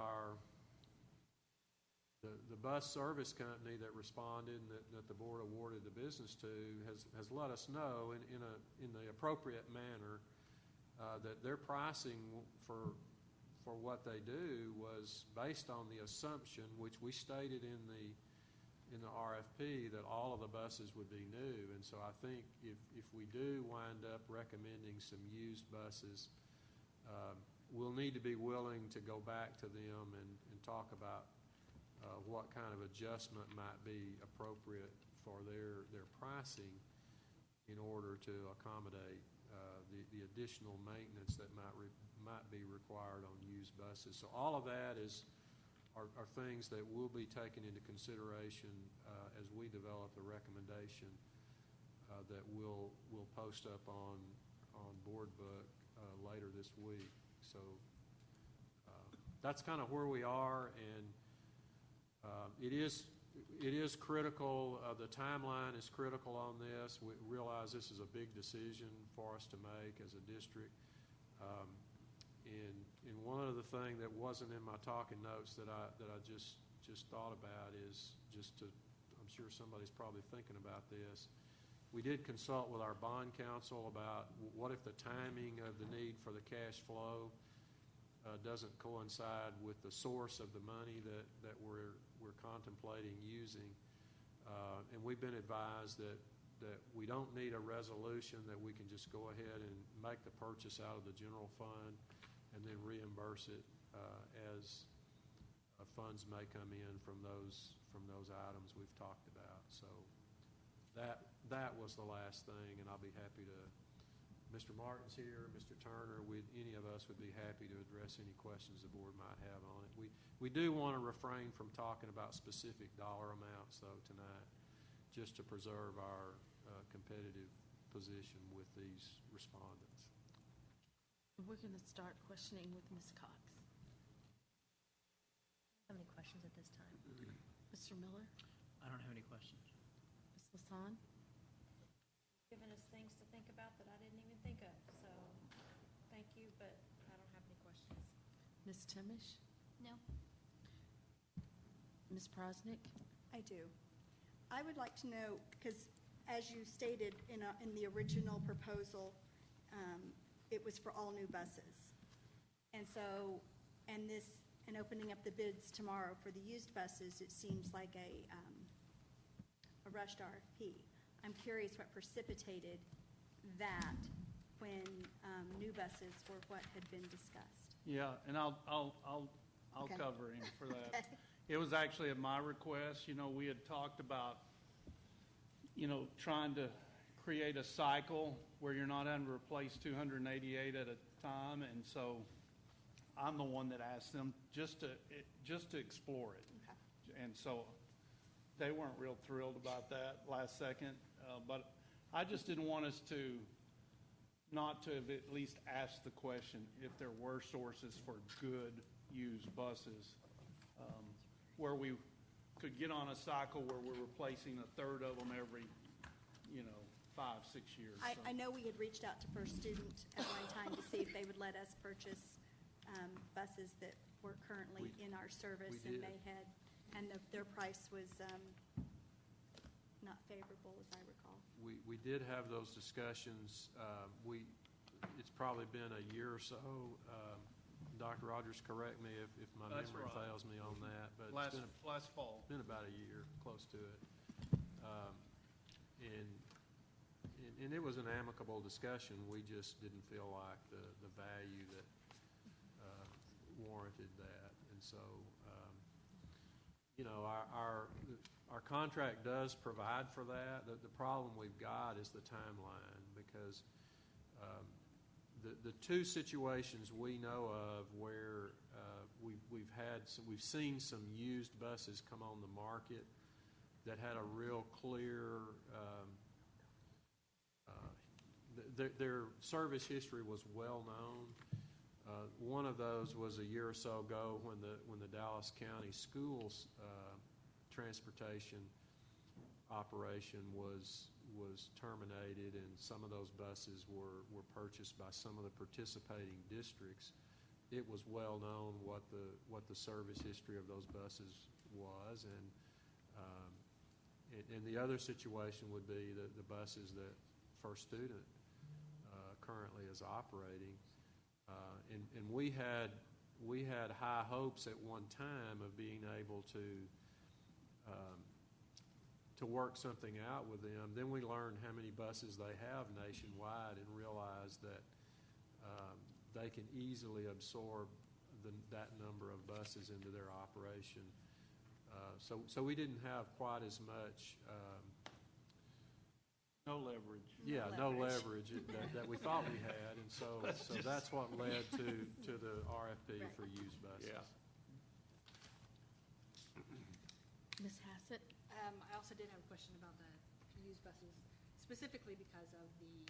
the bus service company that responded and that the board awarded the business to has let us know in the appropriate manner that their pricing for what they do was based on the assumption, which we stated in the RFP, that all of the buses would be new. And so I think if we do wind up recommending some used buses, we'll need to be willing to go back to them and talk about what kind of adjustment might be appropriate for their pricing in order to accommodate the additional maintenance that might be required on used buses. So all of that are things that will be taken into consideration as we develop the recommendation that we'll post up on Board Book later this week. So that's kind of where we are, and it is critical. The timeline is critical on this. We realize this is a big decision for us to make as a district. And one other thing that wasn't in my talking notes that I just thought about is I'm sure somebody's probably thinking about this. We did consult with our bond counsel about what if the timing of the need for the cash flow doesn't coincide with the source of the money that we're contemplating using. And we've been advised that we don't need a resolution, that we can just go ahead and make the purchase out of the general fund and then reimburse it as funds may come in from those items we've talked about. So that was the last thing, and I'll be happy to. Mr. Martin's here, Mr. Turner. Any of us would be happy to address any questions the board might have on it. We do want to refrain from talking about specific dollar amounts, though, tonight, just to preserve our competitive position with these respondents. We're going to start questioning with Ms. Cox. How many questions at this time? Mr. Miller? I don't have any questions. Ms. Lasan? Given us things to think about that I didn't even think of, so thank you, but I don't have any questions. Ms. Timish? No? Ms. Prosnick? I do. I would like to know, because as you stated in the original proposal, it was for all new buses. And so, and opening up the bids tomorrow for the used buses, it seems like a rushed RFP. I'm curious what precipitated that when new buses were what had been discussed. Yeah, and I'll Okay. cover him for that. Okay. It was actually at my request. We had talked about, trying to create a cycle where you're not having to replace 288 at a time, and so I'm the one that asked them just to explore it. Okay. And so they weren't real thrilled about that last second, but I just didn't want us to not to have at least asked the question if there were sources for good used buses, where we could get on a cycle where we're replacing a third of them every 5-6 years. I know we had reached out to First Student at one time to see if they would let us purchase buses that were currently in our service, we and did. they had, and their price was not favorable, as I recall. We did have those discussions. It's probably been a year or so. Dr. Rogers, correct me if my That's memory right. fails me on that, but last it's fall. been about a year, close to it. And it was an amicable discussion. We just didn't feel like the value that warranted that. And so, our contract does provide for that. The problem we've got is the timeline, because the two situations we know of where we've seen some used buses come on the market that had a real clear their service history was well known. One of those was a year or so ago when the Dallas County Schools transportation operation was was terminated and some of those buses were purchased by some of the participating districts, it was well known what the service history of those buses was, and the other situation would be the buses that First Student currently is operating, and we had high hopes at one time of being able to work something out with them. Then we learned how many buses they have nationwide and realized that they can easily absorb that number of buses into their operation. So we didn't have quite as much. No leverage. Yeah, no leverage that we thought we had, and so that's what led to the RFP for used buses. Yeah. Ms. Hassett? I also did have a question about the used buses, specifically because of the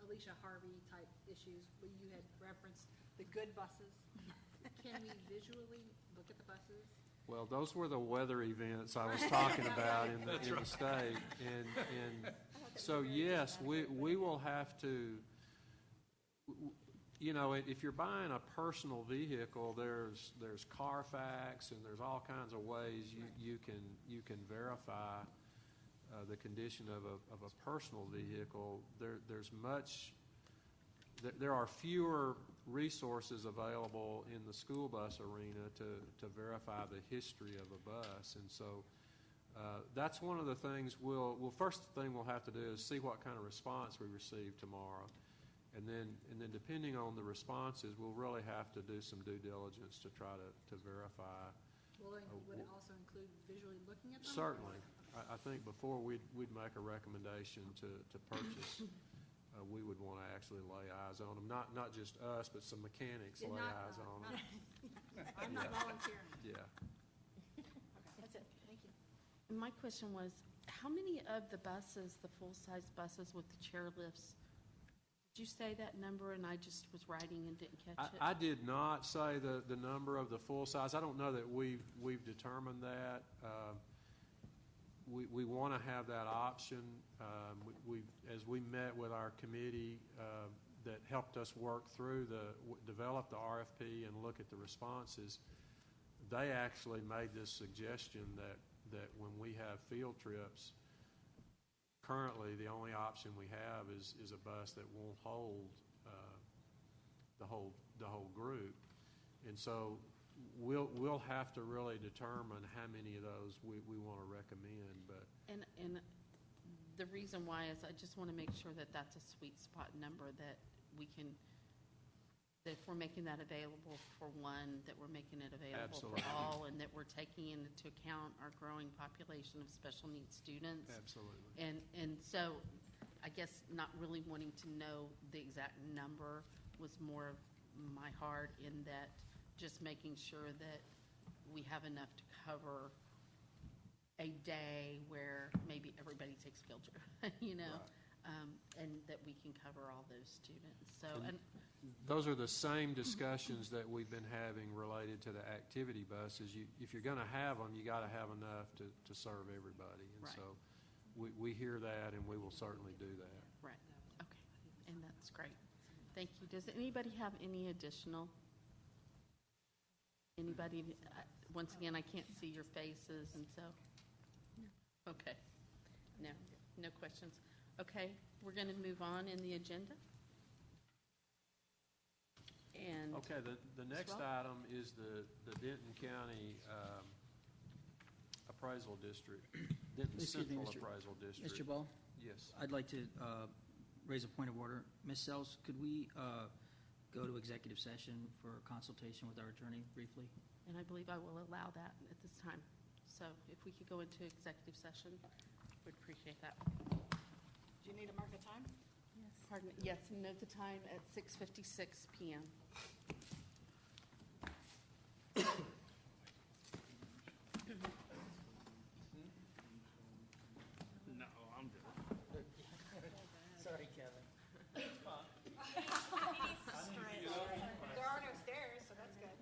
Alicia Harvey type issues where you had referenced the good buses. Can we visually look at the buses? Well, those were the weather events I was talking about in the state, and so yes, we will have to. You know, if you're buying a personal vehicle, there's Carfax and there's all kinds of ways you can verify the condition of a personal vehicle. There are fewer resources available in the school bus arena to verify the history of a bus, and so that's one of the things first thing we'll have to do is see what kind of response we receive tomorrow. And then depending on the responses, we'll really have to do some due diligence to try to verify. Would it also include visually looking at them? Certainly. I think before we'd make a recommendation to purchase, we would want to actually lay eyes on them. Not just us, but some mechanics lay eyes on them. I'm not volunteering. Yeah. Okay, that's it. Thank you. My question was, how many of the buses, the full-size buses with the chair lifts, did you say that number and I just was writing and didn't catch it? I did not say the number of the full size. I don't know that we've determined that. We want to have that option. As we met with our committee that helped us work through develop the RFP and look at the responses, they actually made this suggestion that when we have field trips, currently, the only option we have is a bus that won't hold the whole group, and so we'll have to really determine how many of those we want to recommend. But and the reason why is I just want to make sure that that's a sweet spot number that we can. That if we're making that available for one, that we're making it available Absolutely. for all, and that we're taking into account our growing population of special needs students. Absolutely. And so I guess not really wanting to know the exact number was more of my heart in that just making sure that we have enough to cover a day where maybe everybody takes field trip, you know, Right. and that we can cover all those students. So, and those are the same discussions that we've been having related to the activity buses. If you're going to have them, you got to have enough to serve everybody. And Right. so we hear that, and we will certainly do that. right, okay, and that's great. Thank you. Does anybody have any additional? Anybody? Once again, I can't see your faces, and so. Okay. No questions. Okay, we're going to move on in the agenda. And Okay, the next Swell? item is the Denton County Appraisal District, Denton Excuse me, Central Mr. Appraisal District. Mr. Ball, Yes. I'd like to raise a point of order. Ms. Sells, could we go to executive session for consultation with our attorney briefly? And I believe I will allow that at this time. So if we could go into executive session, we'd appreciate that. Do you need to mark a time? Pardon me, yes, and note the time at 6:56 PM. No, I'm good. Sorry, Kevin. There are no stairs, so that's good.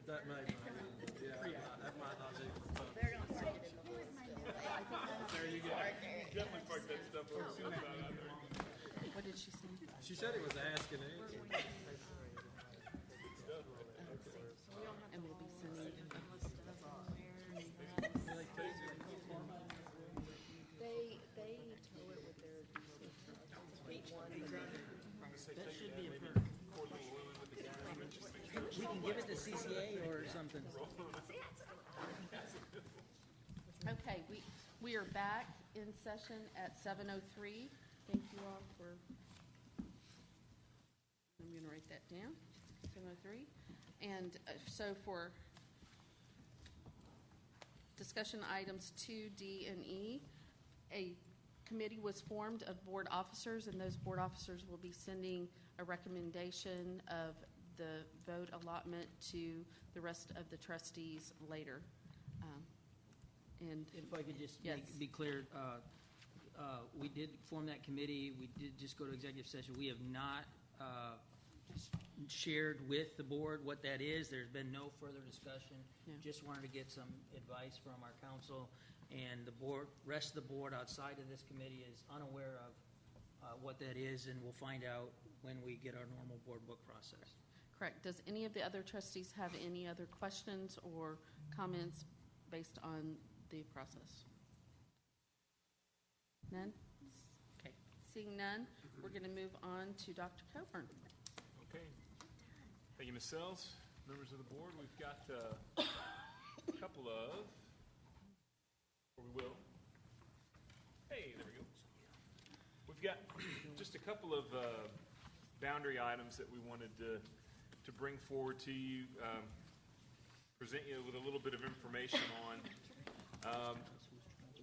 That might, yeah, that might not be. They're gonna park it in the woods. There you go. Definitely park that stuff over soon. What did she say? She said it was asking answer. And we'll be sending. They tow it with their That should be a perk. We can give it to CCA or something. Okay, we are back in session at 7:03. Thank you all for, I'm going to write that down, 7:03. And so for discussion items 2D and E, a committee was formed of board officers, and those board officers will be sending a recommendation of the vote allotment to the rest of the trustees later. And If I could just Yes. be clear, we did form that committee. We did just go to executive session. We have not shared with the board what that is. There's been no further discussion. Yeah. Just wanted to get some advice from our council. And the board, rest of the board outside of this committee is unaware of what that is, and we'll find out when we get our normal board book process. correct. Does any of the other trustees have any other questions or comments based on the process? None? Okay. Seeing none, we're going to move on to Dr. Coburn. Okay. Thank you, Ms. Sells. Members of the board, we've got a couple of, or we will. Hey, there we go. We've got just a couple of boundary items that we wanted to bring forward to you, present you with a little bit of information on.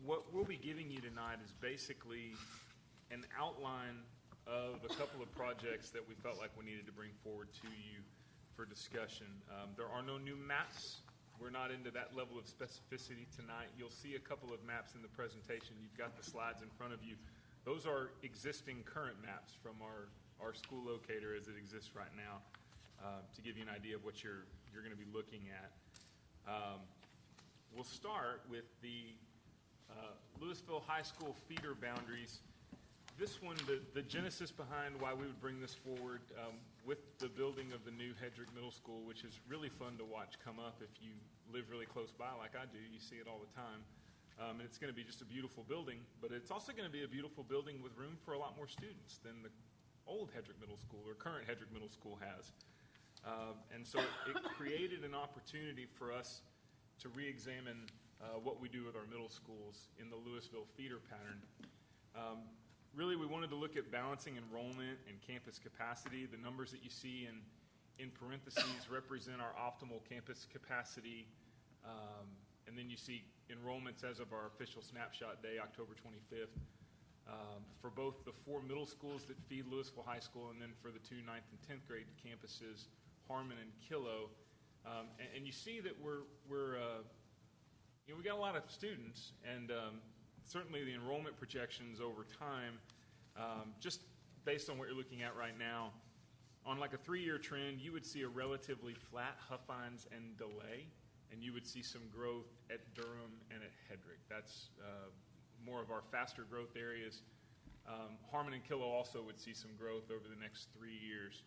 What we'll be giving you tonight is basically an outline of a couple of projects that we felt like we needed to bring forward to you for discussion. There are no new maps. We're not into that level of specificity tonight. You'll see a couple of maps in the presentation. You've got the slides in front of you. Those are existing current maps from our school locator as it exists right now, to give you an idea of what you're going to be looking at. We'll start with the Lewisville High School feeder boundaries. This one, the genesis behind why we would bring this forward with the building of the new Hedrick Middle School, which is really fun to watch come up if you live really close by like I do. You see it all the time. And it's going to be just a beautiful building, but it's also going to be a beautiful building with room for a lot more students than the old Hedrick Middle School or current Hedrick Middle School has. And so it created an opportunity for us to re-examine what we do with our middle schools in the Lewisville feeder pattern. Really, we wanted to look at balancing enrollment and campus capacity. The numbers that you see in parentheses represent our optimal campus capacity. And then you see enrollments as of our official snapshot day, October 25th, for both the 4 middle schools that feed Lewisville High School and then for the 2 9th and 10th grade campuses, Harmon and Killow. And you see that we got a lot of students, and certainly the enrollment projections over time, just based on what you're looking at right now, on like a 3-year trend, you would see a relatively flat Huffines and Delay, and you would see some growth at Durham and at Hedrick. That's more of our faster growth areas. Harmon and Killow also would see some growth over the next 3 years.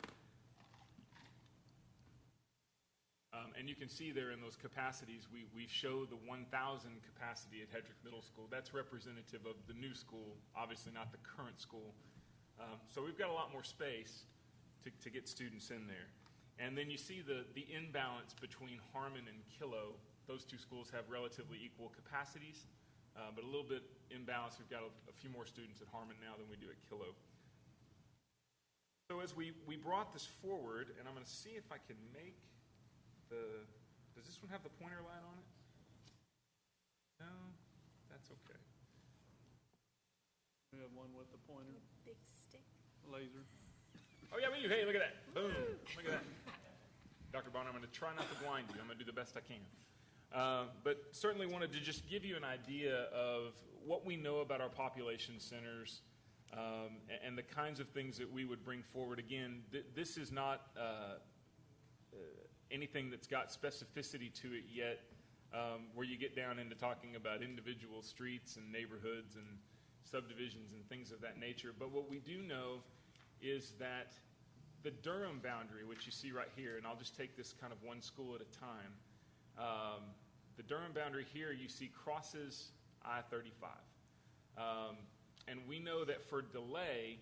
And you can see there in those capacities, we show the 1,000 capacity at Hedrick Middle School. That's representative of the new school, obviously not the current school. So we've got a lot more space to get students in there. And then you see the imbalance between Harmon and Killow. Those 2 schools have relatively equal capacities, but a little bit imbalanced. We've got a few more students at Harmon now than we do at Killow. So as we brought this forward, and I'm going to see if I can make does this one have the pointer light on it? No, that's okay. We have one with the pointer, Big stick. laser. Oh yeah, we do. Hey, look at that. Boom. Look at that. Dr. Bonner, I'm going to try not to blind you. I'm going to do the best I can. But certainly wanted to just give you an idea of what we know about our population centers and the kinds of things that we would bring forward. Again, this is not anything that's got specificity to it yet, where you get down into talking about individual streets and neighborhoods and subdivisions and things of that nature. But what we do know is that the Durham boundary, which you see right here, and I'll just take this kind of one school at a time. The Durham boundary here you see crosses I-35. And we know that for Delay,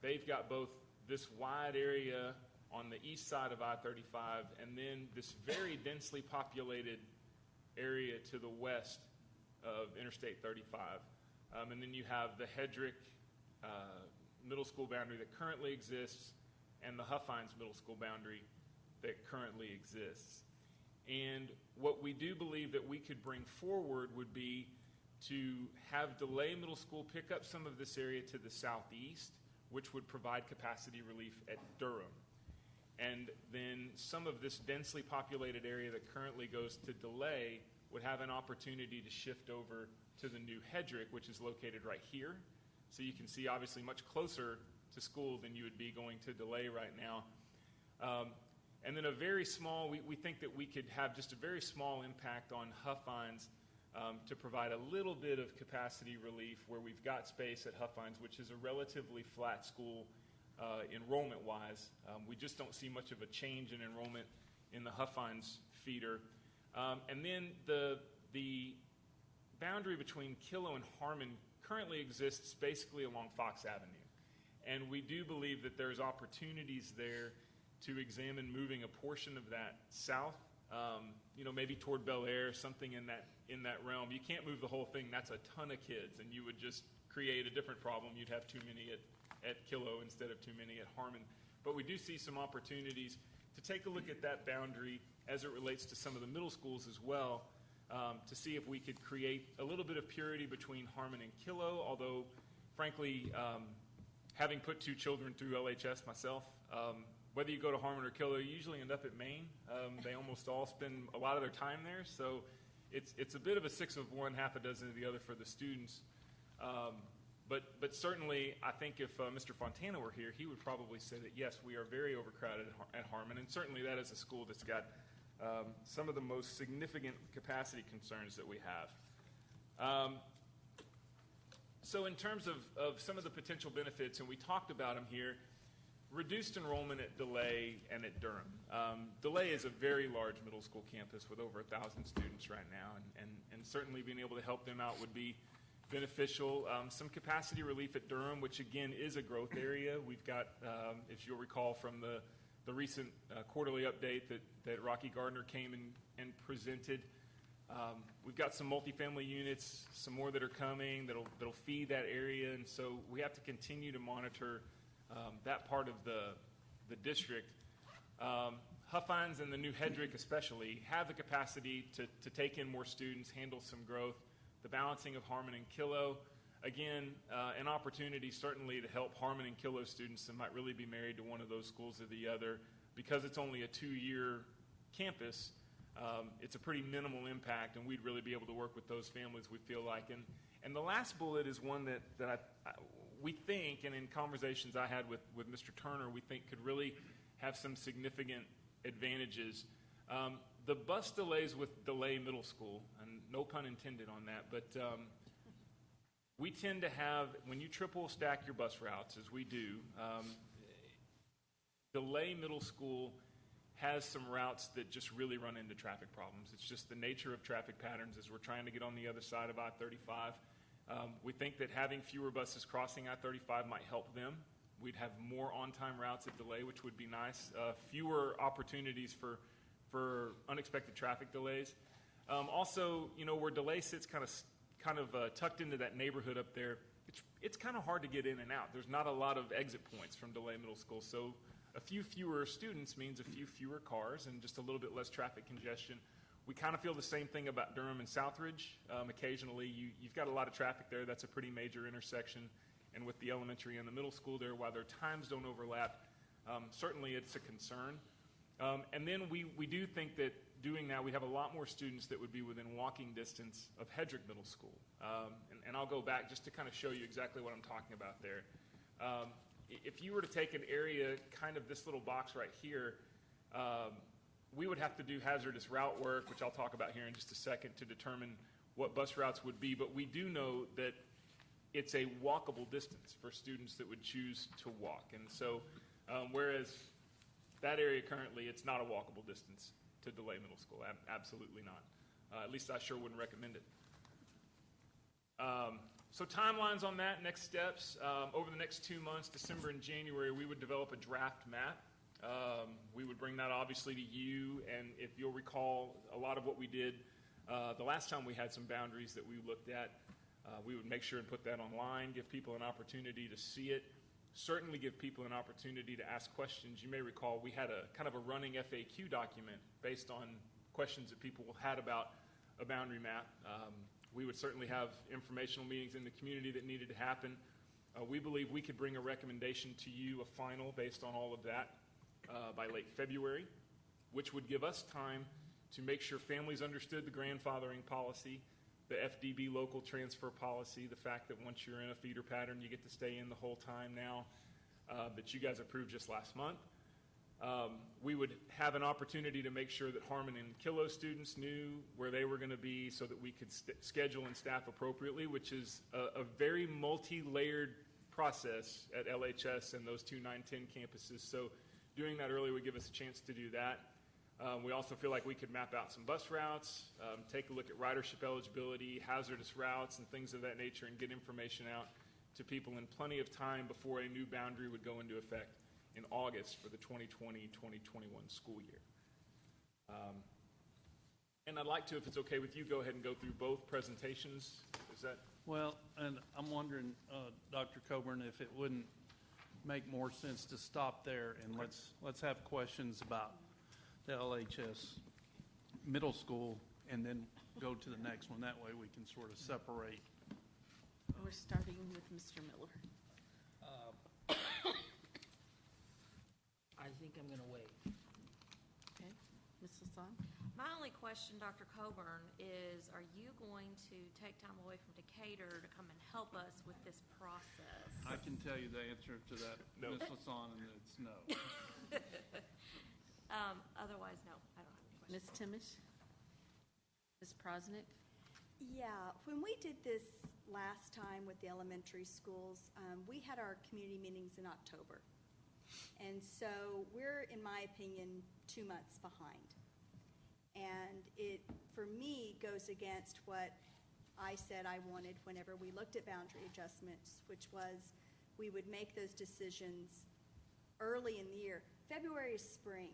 they've got both this wide area on the east side of I-35, and then this very densely populated area to the west of Interstate 35. And then you have the Hedrick middle school boundary that currently exists and the Huffines middle school boundary that currently exists. And what we do believe that we could bring forward would be to have Delay Middle School pick up some of this area to the southeast, which would provide capacity relief at Durham. And then some of this densely populated area that currently goes to Delay would have an opportunity to shift over to the new Hedrick, which is located right here. So you can see obviously much closer to school than you would be going to Delay right now. And then a very small, we think that we could have just a very small impact on Huffines to provide a little bit of capacity relief where we've got space at Huffines, which is a relatively flat school enrollment-wise. We just don't see much of a change in enrollment in the Huffines feeder. And then the boundary between Killow and Harmon currently exists basically along Fox Avenue. And we do believe that there's opportunities there to examine moving a portion of that south, maybe toward Bel Air, something in that realm. You can't move the whole thing. That's a ton of kids, and you would just create a different problem. You'd have too many at Killow instead of too many at Harmon. But we do see some opportunities to take a look at that boundary as it relates to some of the middle schools as well, to see if we could create a little bit of purity between Harmon and Killow, although frankly, having put 2 children through LHS myself, whether you go to Harmon or Kilo, you usually end up at Maine. They almost all spend a lot of their time there, so it's a bit of a 6 of one, half a dozen of the other for the students. But certainly, I think if Mr. Fontana were here, he would probably say that, yes, we are very overcrowded at Harmon, and certainly that is a school that's got some of the most significant capacity concerns that we have. So in terms of some of the potential benefits, and we talked about them here, reduced enrollment at DeLay and at Durham. DeLay is a very large middle school campus with over 1,000 students right now, and certainly being able to help them out would be beneficial. Some capacity relief at Durham, which again is a growth area. We've got, if you'll recall from the recent quarterly update that Rocky Gardner came and presented, we've got some multifamily units, some more that are coming that'll feed that area, and so we have to continue to monitor that part of the district. Huffines and the new Hedrick especially have the capacity to take in more students, handle some growth. The balancing of Harmon and Kilo, again, an opportunity certainly to help Harmon and Kilo students that might really be married to one of those schools or the other. Because it's only a 2-year campus, it's a pretty minimal impact, and we'd really be able to work with those families, we feel like. And the last bullet is one that we think, and in conversations I had with Mr. Turner, we think could really have some significant advantages. The bus delays with DeLay Middle School, and no pun intended on that, but we tend to have, when you triple stack your bus routes, as we do, DeLay Middle School has some routes that just really run into traffic problems. It's just the nature of traffic patterns as we're trying to get on the other side of I-35. We think that having fewer buses crossing I-35 might help them. We'd have more on-time routes at DeLay, which would be nice. Fewer opportunities for unexpected traffic delays. Also, where DeLay sits kind of tucked into that neighborhood up there, it's kind of hard to get in and out. There's not a lot of exit points from DeLay Middle School, so a few fewer students means a few fewer cars and just a little bit less traffic congestion. We kind of feel the same thing about Durham and Southridge. Occasionally, you've got a lot of traffic there. That's a pretty major intersection. And with the elementary and the middle school there, while their times don't overlap, certainly it's a concern. And then we do think that doing that, we have a lot more students that would be within walking distance of Hedrick Middle School. And I'll go back just to kind of show you exactly what I'm talking about there. If you were to take an area, kind of this little box right here, we would have to do hazardous route work, which I'll talk about here in just a second, to determine what bus routes would be. But we do know that it's a walkable distance for students that would choose to walk. And so, whereas that area currently, it's not a walkable distance to DeLay Middle School. Absolutely not. At least I sure wouldn't recommend it. So timelines on that, next steps. Over the next 2 months, December and January, we would develop a draft map. We would bring that obviously to you, and if you'll recall, a lot of what we did the last time we had some boundaries that we looked at, we would make sure and put that online, give people an opportunity to see it, certainly give people an opportunity to ask questions. You may recall we had a kind of a running FAQ document based on questions that people had about a boundary map. We would certainly have informational meetings in the community that needed to happen. We believe we could bring a recommendation to you, a final, based on all of that by late February, which would give us time to make sure families understood the grandfathering policy, the FDB local transfer policy, the fact that once you're in a feeder pattern, you get to stay in the whole time now, that you guys approved just last month. We would have an opportunity to make sure that Harmon and Kilo students knew where they were going to be so that we could schedule and staff appropriately, which is a very multi-layered process at LHS and those two 910 campuses. So doing that early would give us a chance to do that. We also feel like we could map out some bus routes, take a look at ridership eligibility, hazardous routes, and things of that nature, and get information out to people in plenty of time before a new boundary would go into effect in August for the 2020-2021 school year. And I'd like to, if it's okay with you, go ahead and go through both presentations. Is that? Well, and I'm wondering, Dr. Coburn, if it wouldn't make more sense to stop there and let's have questions about the LHS middle school and then go to the next one. That way we can sort of separate We're starting with Mr. Miller. I think I'm going to wait. Okay, Ms. Hassan? My only question, Dr. Coburn, is are you going to take time away from Decatur to come and help us with this process? I can tell you the answer to that, No. Ms. Lasson, and it's no. Otherwise, no, I don't have any questions. Ms. Timish? Ms. Prosnick? Yeah, when we did this last time with the elementary schools, we had our community meetings in October. And so we're, in my opinion, 2 months behind. And it, for me, goes against what I said I wanted whenever we looked at boundary adjustments, which was we would make those decisions early in the year. February is spring,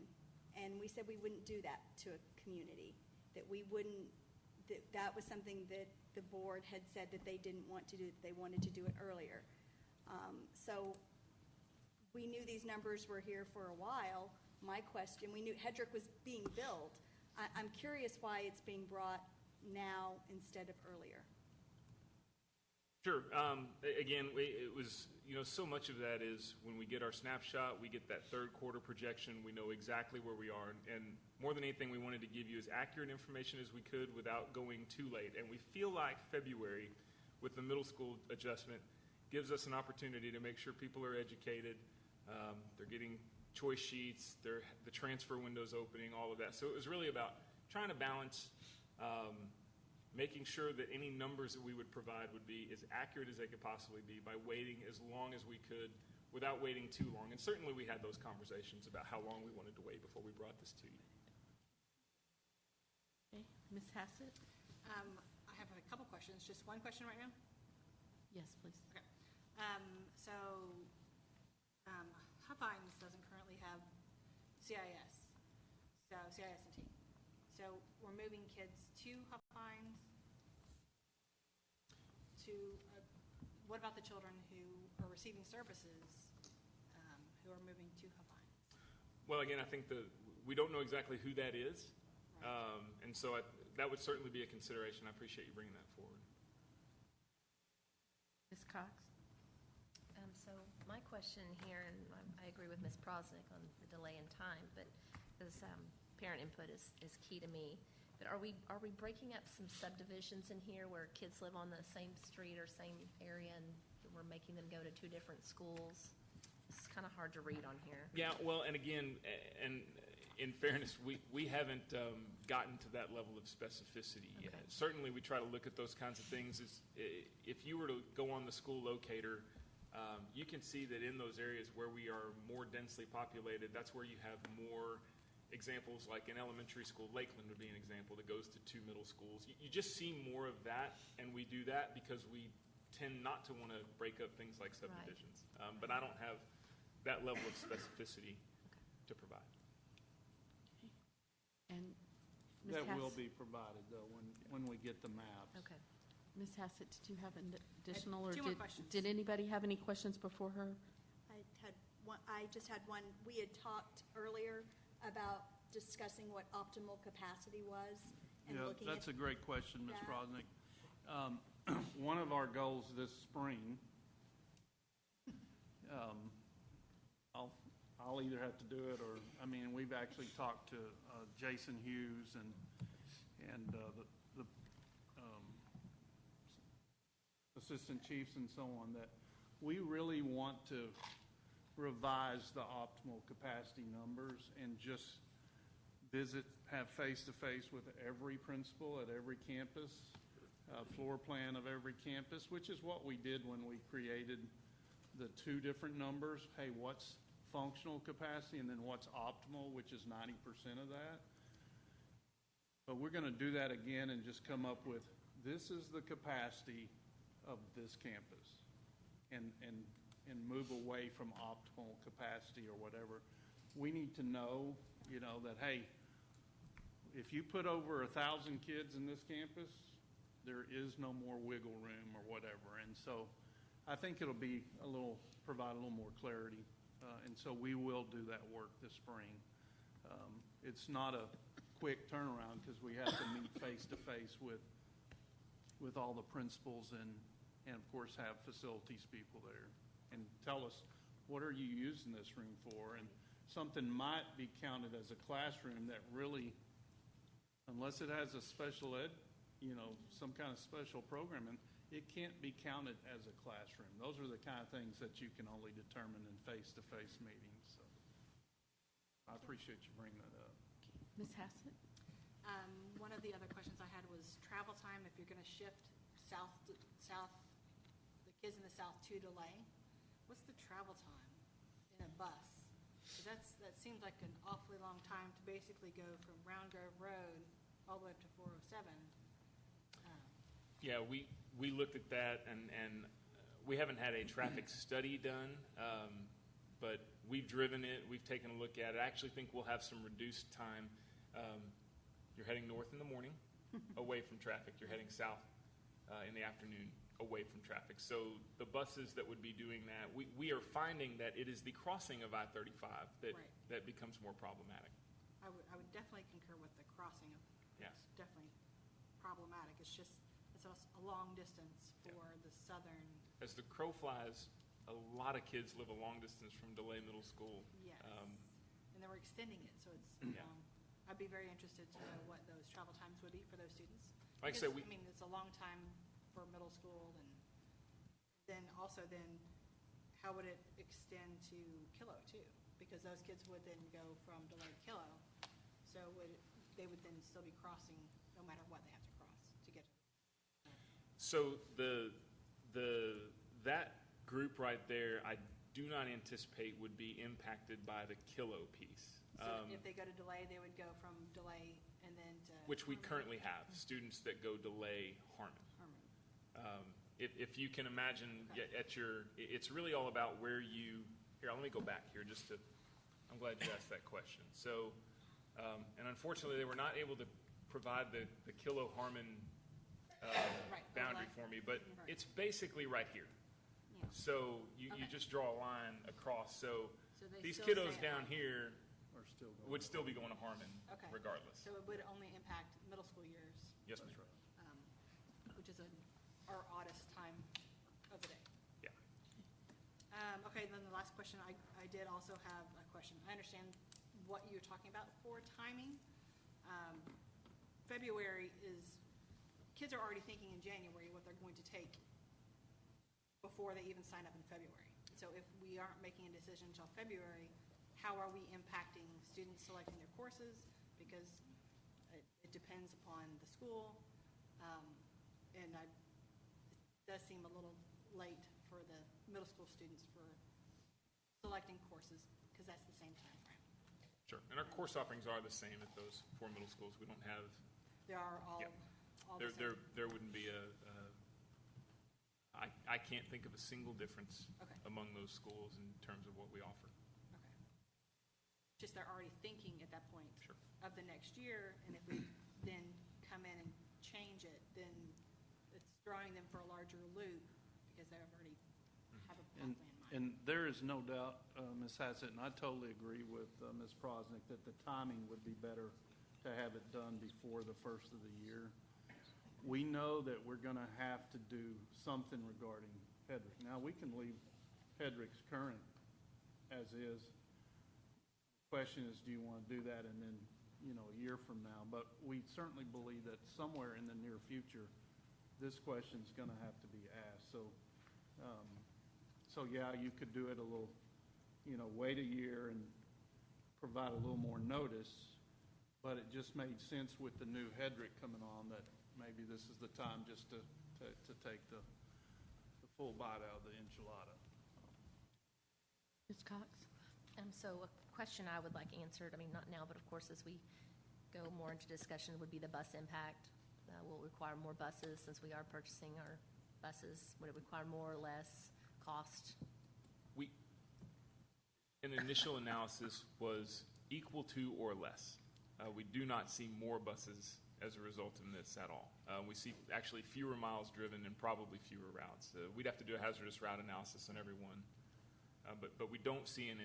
and we said we wouldn't do that to a community, that we wouldn't, that was something that the board had said that they didn't want to do, they wanted to do it earlier. So we knew these numbers were here for a while. My question, we knew Hedrick was being built. I'm curious why it's being brought now instead of earlier. Sure. Again, it was, so much of that is when we get our snapshot, we get that third quarter projection, we know exactly where we are. And more than anything, we wanted to give you as accurate information as we could without going too late. And we feel like February, with the middle school adjustment, gives us an opportunity to make sure people are educated. They're getting choice sheets, the transfer windows opening, all of that. So it was really about trying to balance making sure that any numbers that we would provide would be as accurate as they could possibly be by waiting as long as we could without waiting too long. And certainly we had those conversations about how long we wanted to wait before we brought this to you. Okay, Ms. Hassett? I have a couple questions. Just one question right now? Yes, please. Okay. So Huffines doesn't currently have CIS, so CIS and T. So we're moving kids to Huffines. What about the children who are receiving services who are moving to Huffines? Well, again, I think we don't know exactly who that is, Right. and so that would certainly be a consideration. I appreciate you bringing that forward. Ms. Cox? So my question here, and I agree with Ms. Prosnick on the delay in time, but this parent input is key to me. But are we breaking up some subdivisions in here where kids live on the same street or same area, and we're making them go to two different schools? It's kind of hard to read on here. Yeah, well, and again, and in fairness, we haven't gotten to that level of specificity yet. Okay. Certainly, we try to look at those kinds of things. If you were to go on the school locator, you can see that in those areas where we are more densely populated, that's where you have more examples, like in elementary school. Lakeland would be an example that goes to 2 middle schools. You just see more of that, and we do that because we tend not to want to break up things like subdivisions. But I don't have that level of specificity to provide. And Ms. That will Hassett? be provided, though, when we get the maps. Okay. Ms. Hassett, did you have an additional, or 2 more questions. did anybody have any questions before her? I just had one. We had talked earlier about discussing what optimal capacity was and Yeah, looking that's at a great question, Ms. that. Prosnick. One of our goals this spring, I'll either have to do it or, we've actually talked to Jason Hughes and the assistant chiefs and so on, that we really want to revise the optimal capacity numbers and just have face-to-face with every principal at every campus, floor plan of every campus, which is what we did when we created the 2 different numbers. Hey, what's functional capacity and then what's optimal, which is 90% of that. But we're going to do that again and just come up with, this is the capacity of this campus, and move away from optimal capacity or whatever. We need to know, that, hey, if you put over 1,000 kids in this campus, there is no more wiggle room or whatever. And so I think it'll be provide a little more clarity. And so we will do that work this spring. It's not a quick turnaround because we have to meet face-to-face with all the principals and of course have facilities people there, and tell us, what are you using this room for? And something might be counted as a classroom that really, unless it has a special ed, some kind of special programming, it can't be counted as a classroom. Those are the kind of things that you can only determine in face-to-face meetings. So I appreciate you bringing that up. Ms. Hassett? One of the other questions I had was travel time. If you're going to shift the kids in the south to Delay, what's the travel time in a bus? 'Cause that seems like an awfully long time to basically go from Round Grove Road all the way up to 407. Yeah, we looked at that, and we haven't had a traffic study done, but we've driven it, we've taken a look at it. I actually think we'll have some reduced time. You're heading north in the morning, away from traffic. You're heading south in the afternoon, away from traffic. So the buses that would be doing that, we are finding that it is the crossing of I-35 that becomes more problematic. I would definitely concur with the crossing of. Yes. It's definitely problematic. It's just, it's a long distance for the southern. As the crow flies, a lot of kids live a long distance from DeLay Middle School. Yes. And then we're extending it, so it's Yeah. long. I'd be very interested to know what those travel times would be for those students. Like I said, Because, it's a long time for middle school, and then also how would it extend to Kilo too? Because those kids would then go from Delay to Kilo, so they would then still be crossing no matter what they have to cross to get to. So that group right there, I do not anticipate would be impacted by the Kilo piece. So if they go to Delay, they would go from Delay and then to. Which we Harmon? currently have, students that go Delay Harmon. If you can imagine, it's really all about where you, here, let me go back here I'm glad you asked that question. So, and unfortunately, they were not able to provide the Kilo Harmon boundary for me, but it's basically right here. Yeah. So you just draw a line across. So they these still kiddos stay at down Harmon. here Or still going. would still be going to Harmon Okay. regardless. So it would only impact middle school years. Yes, ma'am. Which is our oddest time of the day. Yeah. Okay, then the last question, I did also have a question. I understand what you're talking about for timing. February kids are already thinking in January what they're going to take before they even sign up in February. So if we aren't making a decision until February, how are we impacting students selecting their courses? Because it depends upon the school. And it does seem a little late for the middle school students for selecting courses, because that's the same time frame. Sure. And our course offerings are the same at those 4 middle schools. We don't have, They are all the same. there wouldn't be I can't think of a single difference Okay. among those schools in terms of what we offer. Okay. Just they're already thinking at that point Sure. of the next year, and if we then come in and change it, then it's throwing them for a larger loop because they already have a plan in mind. And there is no doubt, Ms. Hassett, and I totally agree with Ms. Prosnick, that the timing would be better to have it done before the first of the year. We know that we're going to have to do something regarding Hedrick. Now, we can leave Hedrick's current as is. The question is, do you want to do that and then, a year from now? But we certainly believe that somewhere in the near future, this question's going to have to be asked. So yeah, you could do it a little, wait a year and provide a little more notice, but it just made sense with the new Hedrick coming on that maybe this is the time just to take the full bite out of the enchilada. Ms. Cox? So a question I would like answered, not now, but of course, as we go more into discussion, would be the bus impact. Will it require more buses since we are purchasing our buses? Would it require more or less cost? An initial analysis was equal to or less. We do not see more buses as a result of this at all. We see actually fewer miles driven and probably fewer routes. We'd have to do a hazardous route analysis on every one. But we don't see an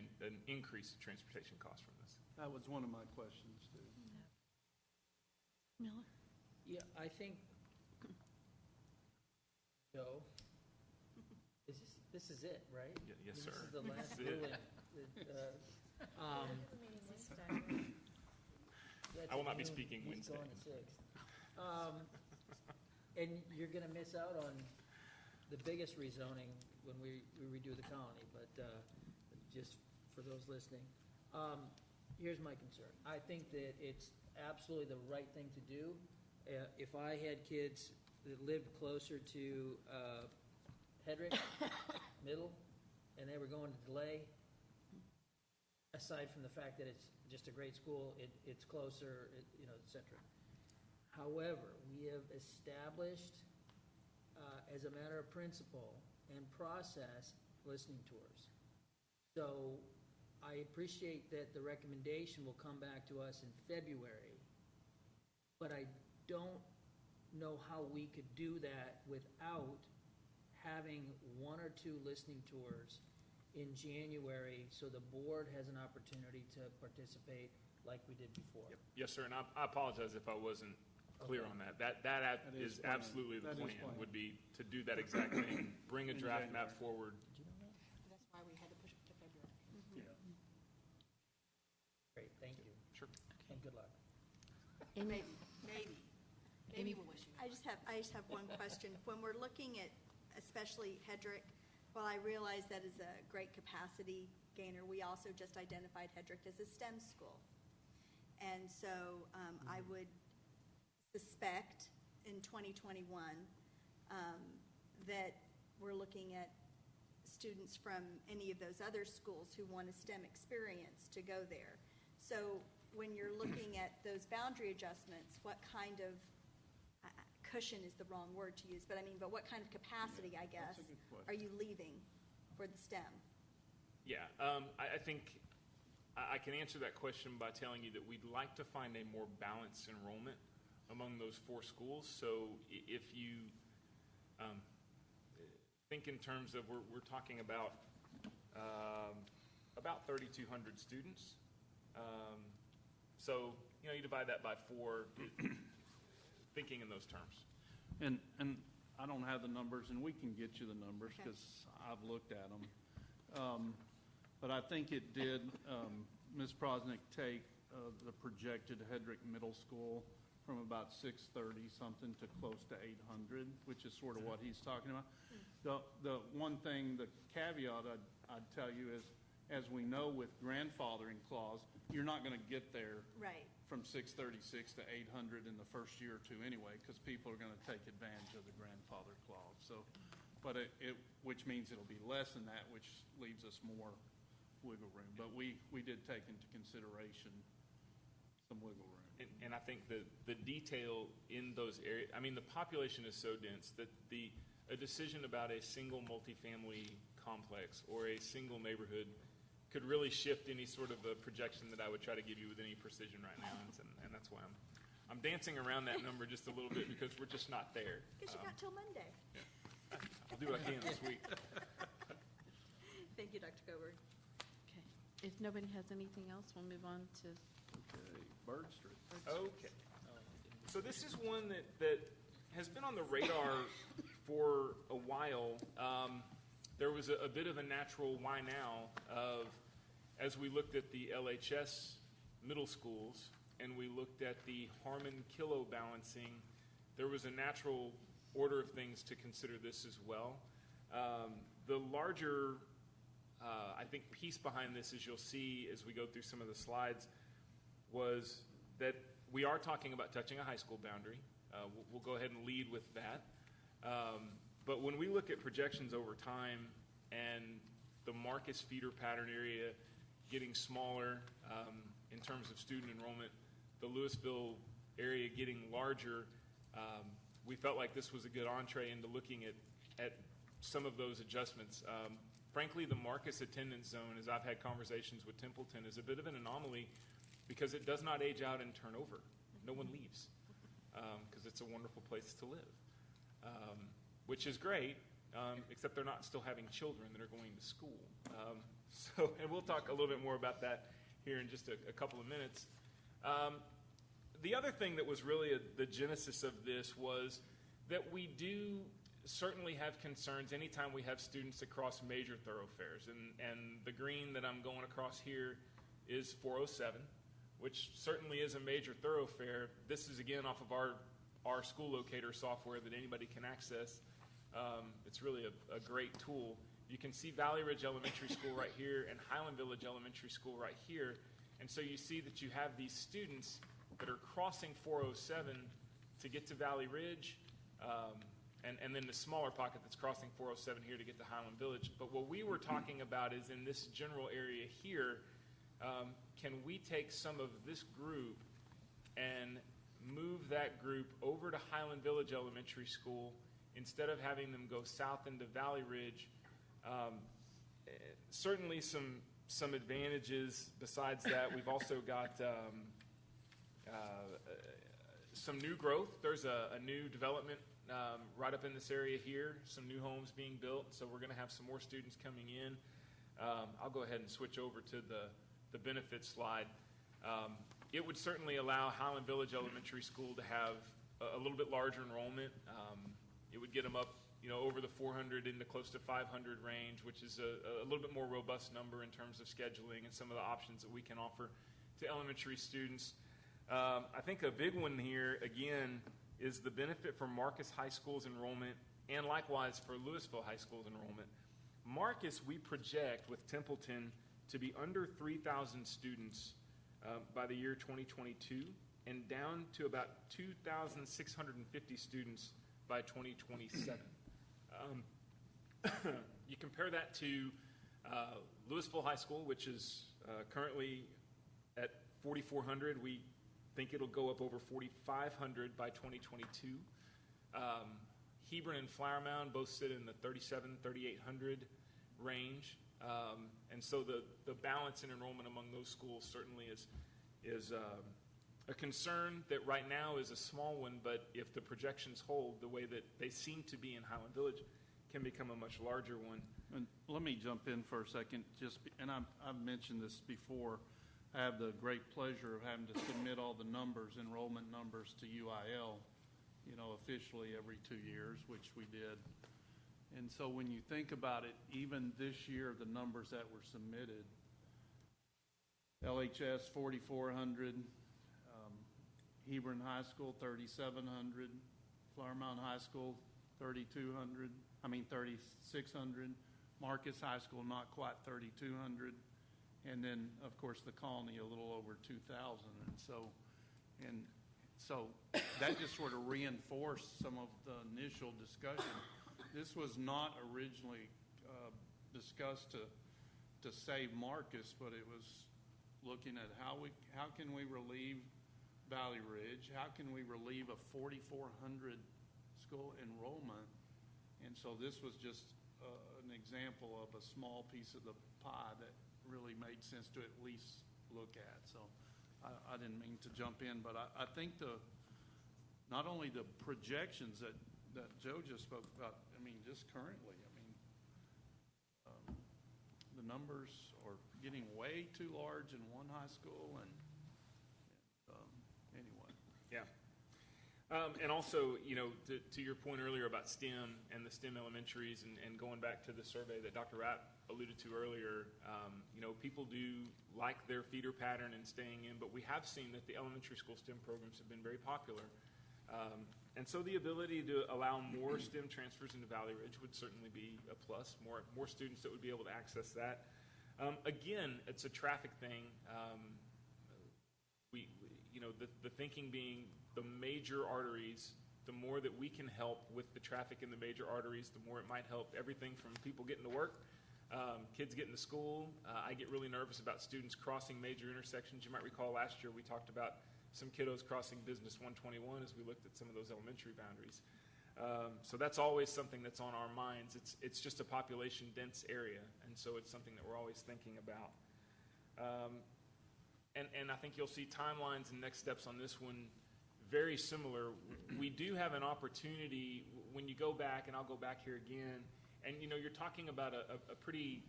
increase in transportation costs from this. That was one of my questions, too. Miller? Yeah, I think, Joe, This is it, right? Yes, This sir. is the last This is it. ruling. I will not be speaking He's Wednesday. going to 6th. And you're going to miss out on the biggest rezoning when we redo the colony, but just for those listening. Here's my concern. I think that it's absolutely the right thing to do. If I had kids that lived closer to Hedrick Middle and they were going to Delay, aside from the fact that it's just a great school, it's closer, et cetera. However, we have established, as a matter of principle and process, listening tours. So I appreciate that the recommendation will come back to us in February, but I don't know how we could do that without having 1 or 2 listening tours in January so the board has an opportunity to participate like we did before. Yep. Yes, sir, and I apologize if I wasn't clear Okay. on that. That is is planned. absolutely the That is plan, planned. would be to do that exact thing, bring a In draft map January. forward. Did you know that? That's why we had to push it to February. Yeah. Great, thank you. Sure. And good luck. Amy, Maybe we'll wish you. I just have one question. When we're looking at especially Hedrick, while I realize that is a great capacity gainer, we also just identified Hedrick as a STEM school. And so I would suspect in 2021 that we're looking at students from any of those other schools who want a STEM experience to go there. So when you're looking at those boundary adjustments, what kind of cushion is the wrong word to use, but what kind of capacity, I guess, That's a good question. are you leaving for the STEM? Yeah, I think I can answer that question by telling you that we'd like to find a more balanced enrollment among those 4 schools. So if you think in terms of, we're talking about 3,200 students. So, you divide that by 4, thinking in those terms. And I don't have the numbers, and we can get you the numbers Okay. because I've looked at them. But I think it did, Ms. Prosnick, take the projected Hedrick Middle School from about 630 something to close to 800, which is sort of what he's talking about. The one thing, the caveat I'd tell you is, as we know with grandfathering clause, you're not going to get there Right. from 636 to 800 in the first year or 2 anyway, because people are going to take advantage of the grandfather clause. So, but which means it'll be less than that, which leaves us more wiggle room. But we did take into consideration some wiggle room. And I think the detail in those areas, the population is so dense that a decision about a single multifamily complex or a single neighborhood could really shift any sort of a projection that I would try to give you with any precision right now. And that's why I'm dancing around that number just a little bit because we're just not there. Because you got till Monday. I'll do what I can this week. Thank you, Dr. Coburn. okay. If nobody has anything else, we'll move on to Okay, Bird Street. Okay. So this is one that has been on the radar for a while. There was a bit of a natural why now as we looked at the LHS middle schools and we looked at the Harmon Kilo balancing, there was a natural order of things to consider this as well. The larger, I think, piece behind this, as you'll see as we go through some of the slides, was that we are talking about touching a high school boundary. We'll go ahead and lead with that. But when we look at projections over time and the Marcus feeder pattern area getting smaller in terms of student enrollment, the Lewisville area getting larger, we felt like this was a good entree into looking at some of those adjustments. Frankly, the Marcus attendance zone, as I've had conversations with Templeton, is a bit of an anomaly because it does not age out and turn over. No one leaves because it's a wonderful place to live, which is great, except they're not still having children that are going to school. And we'll talk a little bit more about that here in just a couple of minutes. The other thing that was really the genesis of this was that we do certainly have concerns anytime we have students across major thoroughfares. And the green that I'm going across here is 407, which certainly is a major thoroughfare. This is, again, off of our school locator software that anybody can access. It's really a great tool. You can see Valley Ridge Elementary School right here and Highland Village Elementary School right here. And so you see that you have these students that are crossing 407 to get to Valley Ridge, and then the smaller pocket that's crossing 407 here to get to Highland Village. But what we were talking about is in this general area here, can we take some of this group and move that group over to Highland Village Elementary School instead of having them go south into Valley Ridge? Certainly some advantages besides that. We've also got some new growth. There's a new development right up in this area here, some new homes being built, so we're going to have some more students coming in. I'll go ahead and switch over to the benefits slide. It would certainly allow Highland Village Elementary School to have a little bit larger enrollment. It would get them up, over the 400 into close to 500 range, which is a little bit more robust number in terms of scheduling and some of the options that we can offer to elementary students. I think a big one here, again, is the benefit for Marcus High School's enrollment and likewise for Lewisville High School's enrollment. Marcus, we project with Templeton to be under 3,000 students by the year 2022 and down to about 2,650 students by 2027. You compare that to Lewisville High School, which is currently at 4,400. We think it'll go up over 4,500 by 2022. Hebron and Flower Mound both sit in the 3,800 range. And so the balance in enrollment among those schools certainly is a concern that right now is a small one, but if the projections hold the way that they seem to be in Highland Village, can become a much larger one. And let me jump in for a second. I've mentioned this before. I have the great pleasure of having to submit all the numbers, enrollment numbers, to UIL, officially every 2 years, which we did. And so when you think about it, even this year, the numbers that were submitted, LHS 4,400, Hebron High School 3,700, Flower Mound High School 3,600, Marcus High School not quite 3,200, and then of course the Colony a little over 2,000. And so that just sort of reinforced some of the initial discussion. This was not originally discussed to save Marcus, but it was looking at how can we relieve Valley Ridge, how can we relieve a 4,400 school enrollment, and so this was just an example of a small piece of the pie that really made sense to at least look at. So I didn't mean to jump in, but I think not only the projections that Joe just spoke about, just currently, the numbers are getting way too large in one high school, and anyway. Yeah. And also, to your point earlier about STEM and the STEM elementaries and going back to the survey that Dr. Rapp alluded to earlier, people do like their feeder pattern and staying in, but we have seen that the elementary school STEM programs have been very popular. And so the ability to allow more STEM transfers into Valley Ridge would certainly be a plus, more students that would be able to access that. Again, it's a traffic thing. The thinking being the major arteries, the more that we can help with the traffic in the major arteries, the more it might help everything from people getting to work, kids getting to school. I get really nervous about students crossing major intersections. You might recall last year we talked about some kiddos crossing Business 121 as we looked at some of those elementary boundaries. So that's always something that's on our minds. It's just a population-dense area, and so it's something that we're always thinking about. And I think you'll see timelines and next steps on this one very similar. We do have an opportunity when you go back, and I'll go back here again, and you're talking about a pretty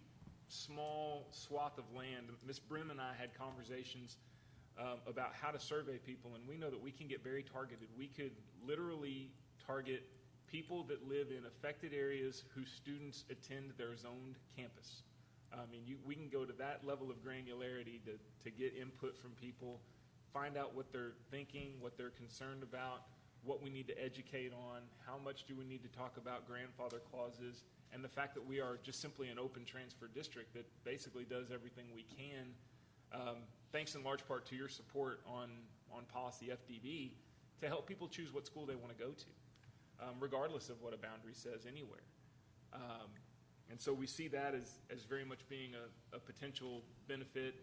small swath of land. Ms. Brim and I had conversations about how to survey people, and we know that we can get very targeted. We could literally target people that live in affected areas whose students attend their zoned campus. I mean, we can go to that level of granularity to get input from people, find out what they're thinking, what they're concerned about, what we need to educate on, how much do we need to talk about grandfather clauses, and the fact that we are just simply an open transfer district that basically does everything we can, thanks in large part to your support on policy FDB, to help people choose what school they want to go to, regardless of what a boundary says anywhere. And so we see that as very much being a potential benefit.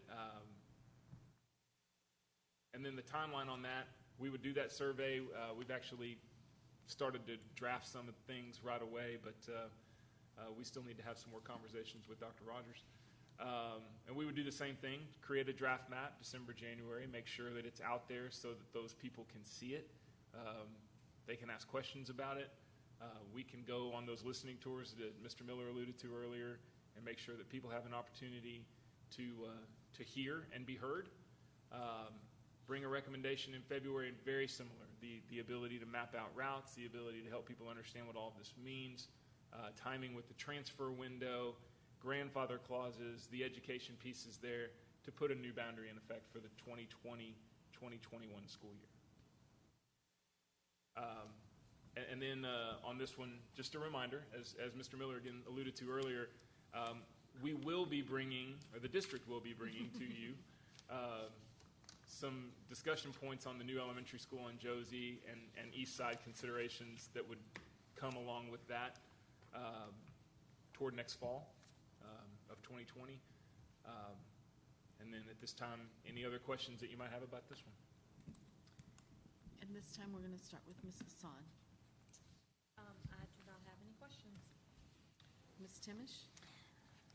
And then the timeline on that, we would do that survey. We've actually started to draft some of the things right away, but we still need to have some more conversations with Dr. Rogers. And we would do the same thing, create a draft map December, January, make sure that it's out there so that those people can see it. They can ask questions about it. We can go on those listening tours that Mr. Miller alluded to earlier and make sure that people have an opportunity to hear and be heard. Bring a recommendation in February, and very similar, the ability to map out routes, the ability to help people understand what all of this means, timing with the transfer window, grandfather clauses, the education pieces there to put a new boundary in effect for the 2020-2021 school year. And then on this one, just a reminder, as Mr. Miller again alluded to earlier, we will be bringing, or the district will be bringing to you, some discussion points on the new elementary school in Josie and East Side considerations that would come along with that toward next fall of 2020. And then at this time, any other questions that you might have about this one? And this time, we're going to start with Ms. Hassan. I do not have any questions. Ms. Timish?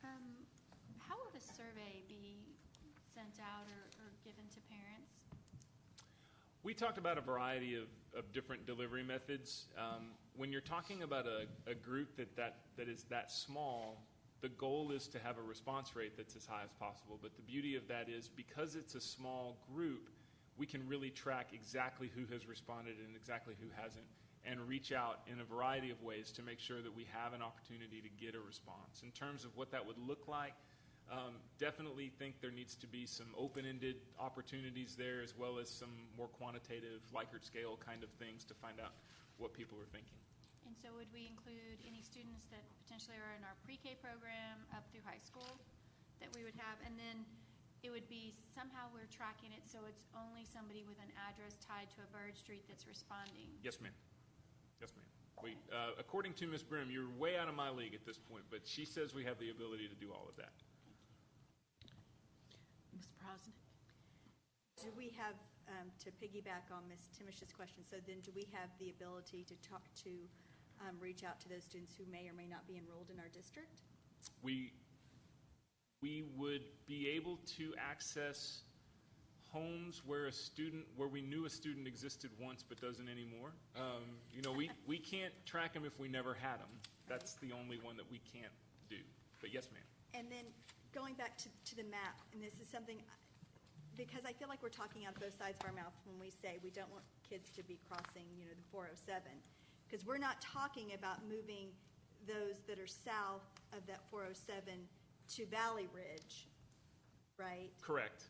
How will the survey be sent out or given to parents? We talked about a variety of different delivery methods. When you're talking about a group that is that small, the goal is to have a response rate that's as high as possible. But the beauty of that is because it's a small group, we can really track exactly who has responded and exactly who hasn't, and reach out in a variety of ways to make sure that we have an opportunity to get a response. In terms of what that would look like, definitely think there needs to be some open-ended opportunities there, as well as some more quantitative Likert scale kind of things to find out what people are thinking. And so would we include any students that potentially are in our pre-K program up through high school that we would have? And then it would be somehow we're tracking it so it's only somebody with an address tied to a Bird Street that's responding. Yes, ma'am. Yes, ma'am. According to Ms. Brim, you're way out of my league at this point, but she says we have the ability to do all of that. Ms. Prosnick? Do we have, to piggyback on Ms. Timish's question, so then do we have the ability to talk to, reach out to those students who may or may not be enrolled in our district? We would be able to access homes where we knew a student existed once but doesn't anymore. We can't track them if we never had them. That's the only one that we can't do. But yes, ma'am. And then going back to the map, and this is something, because I feel like we're talking out both sides of our mouth when we say we don't want kids to be crossing, the 407, because we're not talking about moving those that are south of that 407 to Valley Ridge, right? Correct.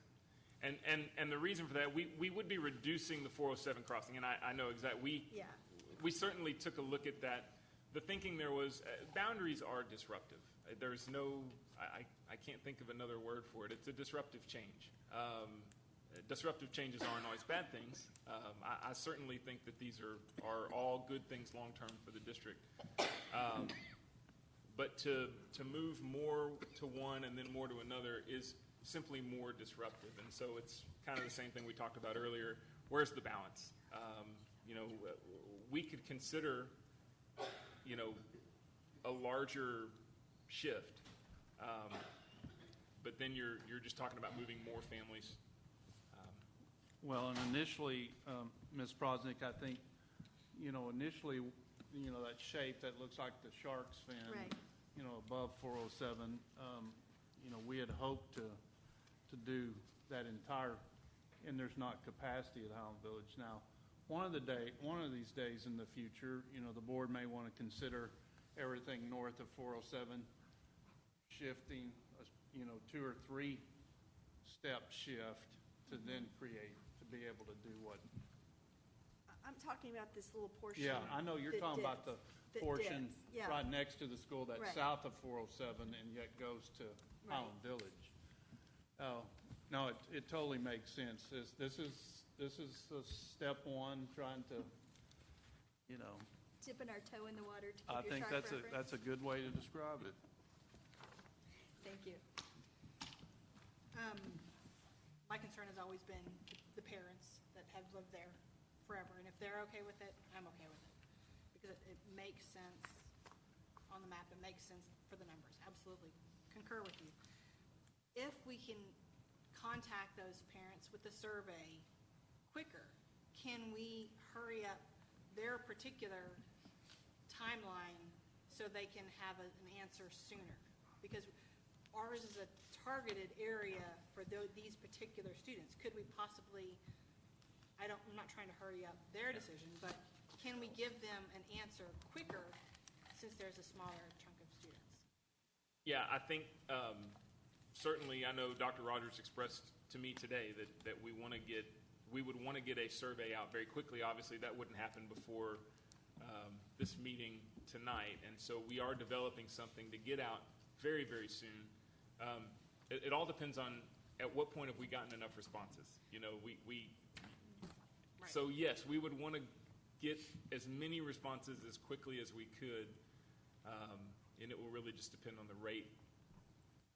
And the reason for that, we would be reducing the 407 crossing, and I know exactly. We certainly took a look at that. The thinking there was boundaries are disruptive. There's no, I can't think of another word for it. It's a disruptive change. Disruptive changes aren't always bad things. I certainly think that these are all good things long-term for the district. But to move more to one and then more to another is simply more disruptive. And so it's kind of the same thing we talked about earlier. Where's the balance? We could consider, a larger shift. But then you're just talking about moving more families. Well, and initially, Ms. Prosnick, I think, initially, that shape that looks like the Sharks fin, Right. Above 407, we had hoped to do that entire, and there's not capacity at Highland Village now. one of these days in the future, the board may want to consider everything north of 407 shifting, 2 or 3 step shift to then to be able to do what. I'm talking about this little portion. Yeah, I know you're that talking about dips, the that portion dips, yeah. right next to the school that's Right. south of 407 and yet goes to Right. Highland Village. Oh, no, it totally makes sense. This is the step one, trying to, Dipping our toe in the water to keep I your think sharp that's reference. a good way to describe it. Thank you. My concern has always been the parents that have lived there forever, and if they're okay with it, I'm okay with it. Because it makes sense on the map, it makes sense for the numbers, absolutely, concur with you. If we can contact those parents with the survey quicker, can we hurry up their particular timeline so they can have an answer sooner? Because ours is a targeted area for these particular students. Could we possibly, I'm not trying to hurry up their decision, but can we give them an answer quicker since there's a smaller chunk of students? Yeah, I think certainly, I know Dr. Rogers expressed to me today that we would want to get a survey out very quickly. Obviously, that wouldn't happen before this meeting tonight, and so we are developing something to get out very, very soon. It all depends on at what point have we gotten enough responses. Right. So yes, we would want to get as many responses as quickly as we could, and it will really just depend on the rate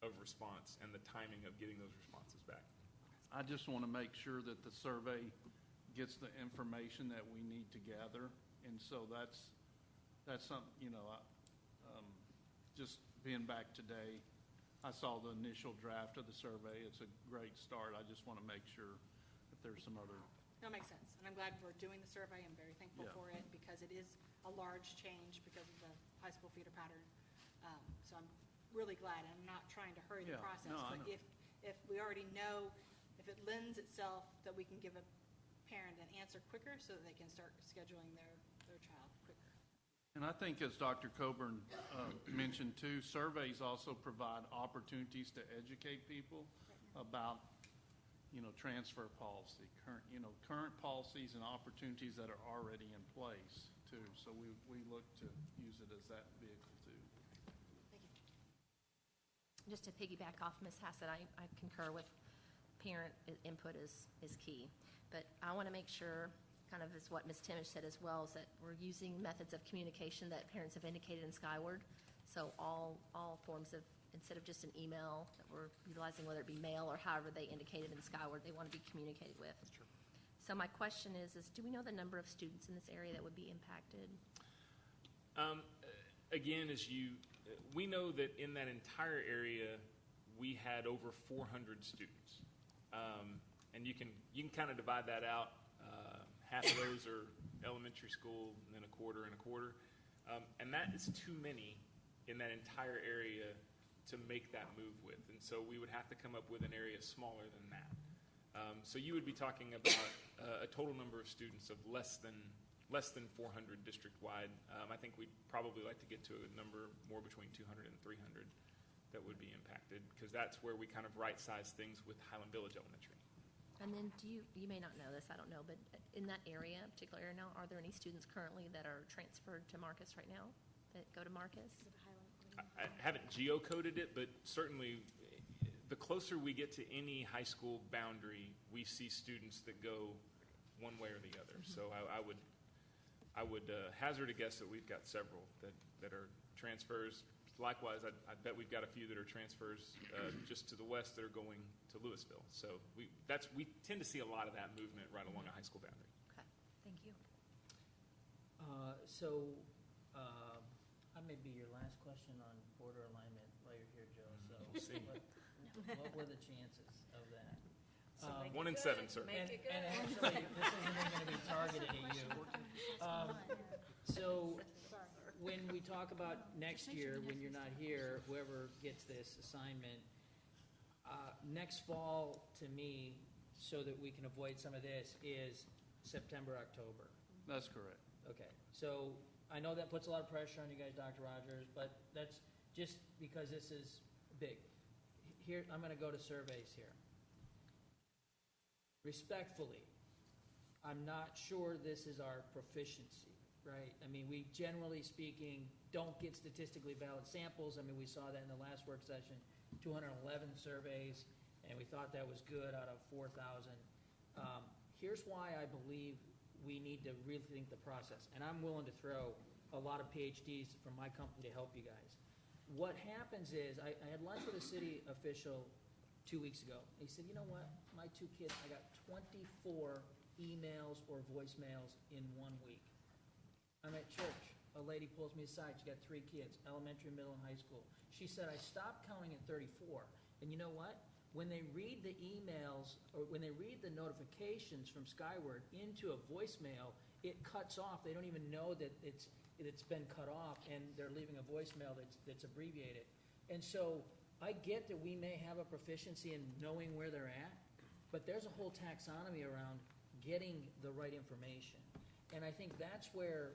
of response and the timing of getting those responses back. I just want to make sure that the survey gets the information that we need to gather, and so that's something, just being back today, I saw the initial draft of the survey. It's a great start. I just want to make sure that there's some other. That makes sense, and I'm glad we're doing the survey. I'm very thankful Yeah. for it because it is a large change because of the high school feeder pattern. So I'm really glad. I'm not trying to hurry the Yeah, process, no, I but know. if we already know, if it lends itself that we can give a parent an answer quicker so that they can start scheduling their child quicker. And I think, as Dr. Coburn mentioned too, surveys also provide opportunities to educate people about, transfer policy, current policies and opportunities that are already in place too. So we look to use it as that vehicle too. Thank you. Just to piggyback off Ms. Hassett, I concur with parent input is key. But I want to make sure, kind of as what Ms. Timish said as well, is that we're using methods of communication that parents have indicated in Skyward. So all forms of, instead of just an email that we're utilizing, whether it be mail or however they indicated in Skyward, they want to be communicated with. That's true. So my question is do we know the number of students in this area that would be impacted? Again, we know that in that entire area, we had over 400 students. And you can kind of divide that out. Half of those are elementary school, and then a quarter and a quarter. And that is too many in that entire area to make that move with. And so we would have to come up with an area smaller than that. So you would be talking about a total number of students of less than 400 district-wide. I think we'd probably like to get to a number more between 200 and 300 that would be impacted, because that's where we kind of right-size things with Highland Village Elementary. And then you may not know this, I don't know, but in that area, particular area now, are there any students currently that are transferred to Marcus right now, that go to Marcus? I haven't geocoded it, but certainly the closer we get to any high school boundary, we see students that go one way or the other. So I would hazard a guess that we've got several that are transfers. Likewise, I bet we've got a few that are transfers just to the west that are going to Lewisville. So we tend to see a lot of that movement right along a high school boundary. Okay, thank you. I may be your last question on border alignment while you're here, Joe. So We'll see. what were the chances of that? 1 in 7, sir. And actually, this isn't even going to be targeted at you. So when we talk about next year, when you're not here, whoever gets this assignment, next fall, to me, so that we can avoid some of this, is September, October. That's correct. Okay, so I know that puts a lot of pressure on you guys, Dr. Rogers, but that's just because this is big. Here, I'm gonna go to surveys here. Respectfully, I'm not sure this is our proficiency, right? I mean, we generally speaking don't get statistically valid samples. I mean, we saw that in the last work session, 211 surveys, and we thought that was good out of 4,000. Here's why I believe we need to rethink the process, and I'm willing to throw a lot of PhDs from my company to help you guys. What happens is, I had lunch with a city official 2 weeks ago. He said, you know what, my 2 kids, I got 24 emails or voicemails in 1 week. I'm at church. A lady pulls me aside. She got 3 kids, elementary, middle, and high school. She said, I stopped counting at 34. And you know what? When they read the emails, or when they read the notifications from Skyward into a voicemail, it cuts off. They don't even know that it's been cut off, and they're leaving a voicemail that's abbreviated. And so I get that we may have a proficiency in knowing where they're at, but there's a whole taxonomy around getting the right information. And I think that's where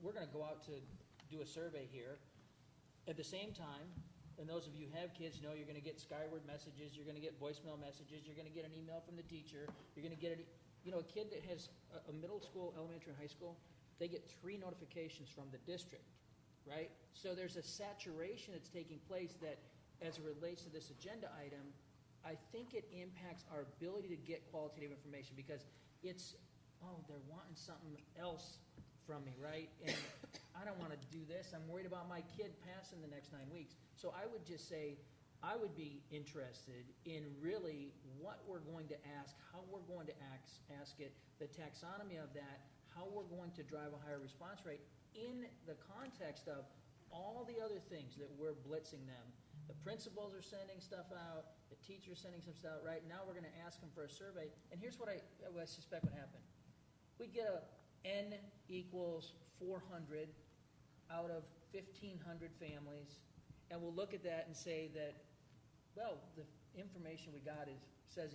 we're going to go out to do a survey here. At the same time, and those of you who have kids know you're going to get Skyward messages, you're going to get voicemail messages, you're going to get an email from the teacher, you're going to get a kid that has a middle school, elementary, and high school, they get 3 notifications from the district, right? So there's a saturation that's taking place that, as it relates to this agenda item, I think it impacts our ability to get qualitative information, because it's, oh, they're wanting something else from me, right? And I don't want to do this. I'm worried about my kid passing the next 9 weeks. So I would just say, I would be interested in really what we're going to ask, how we're going to ask it, the taxonomy of that, how we're going to drive a higher response rate in the context of all the other things that we're blitzing them. The principals are sending stuff out, the teacher's sending some stuff out, right? Now we're going to ask them for a survey, and here's what I suspect would happen. We'd get a N equals 400 out of 1,500 families, and we'll look at that and say that, well, the information we got says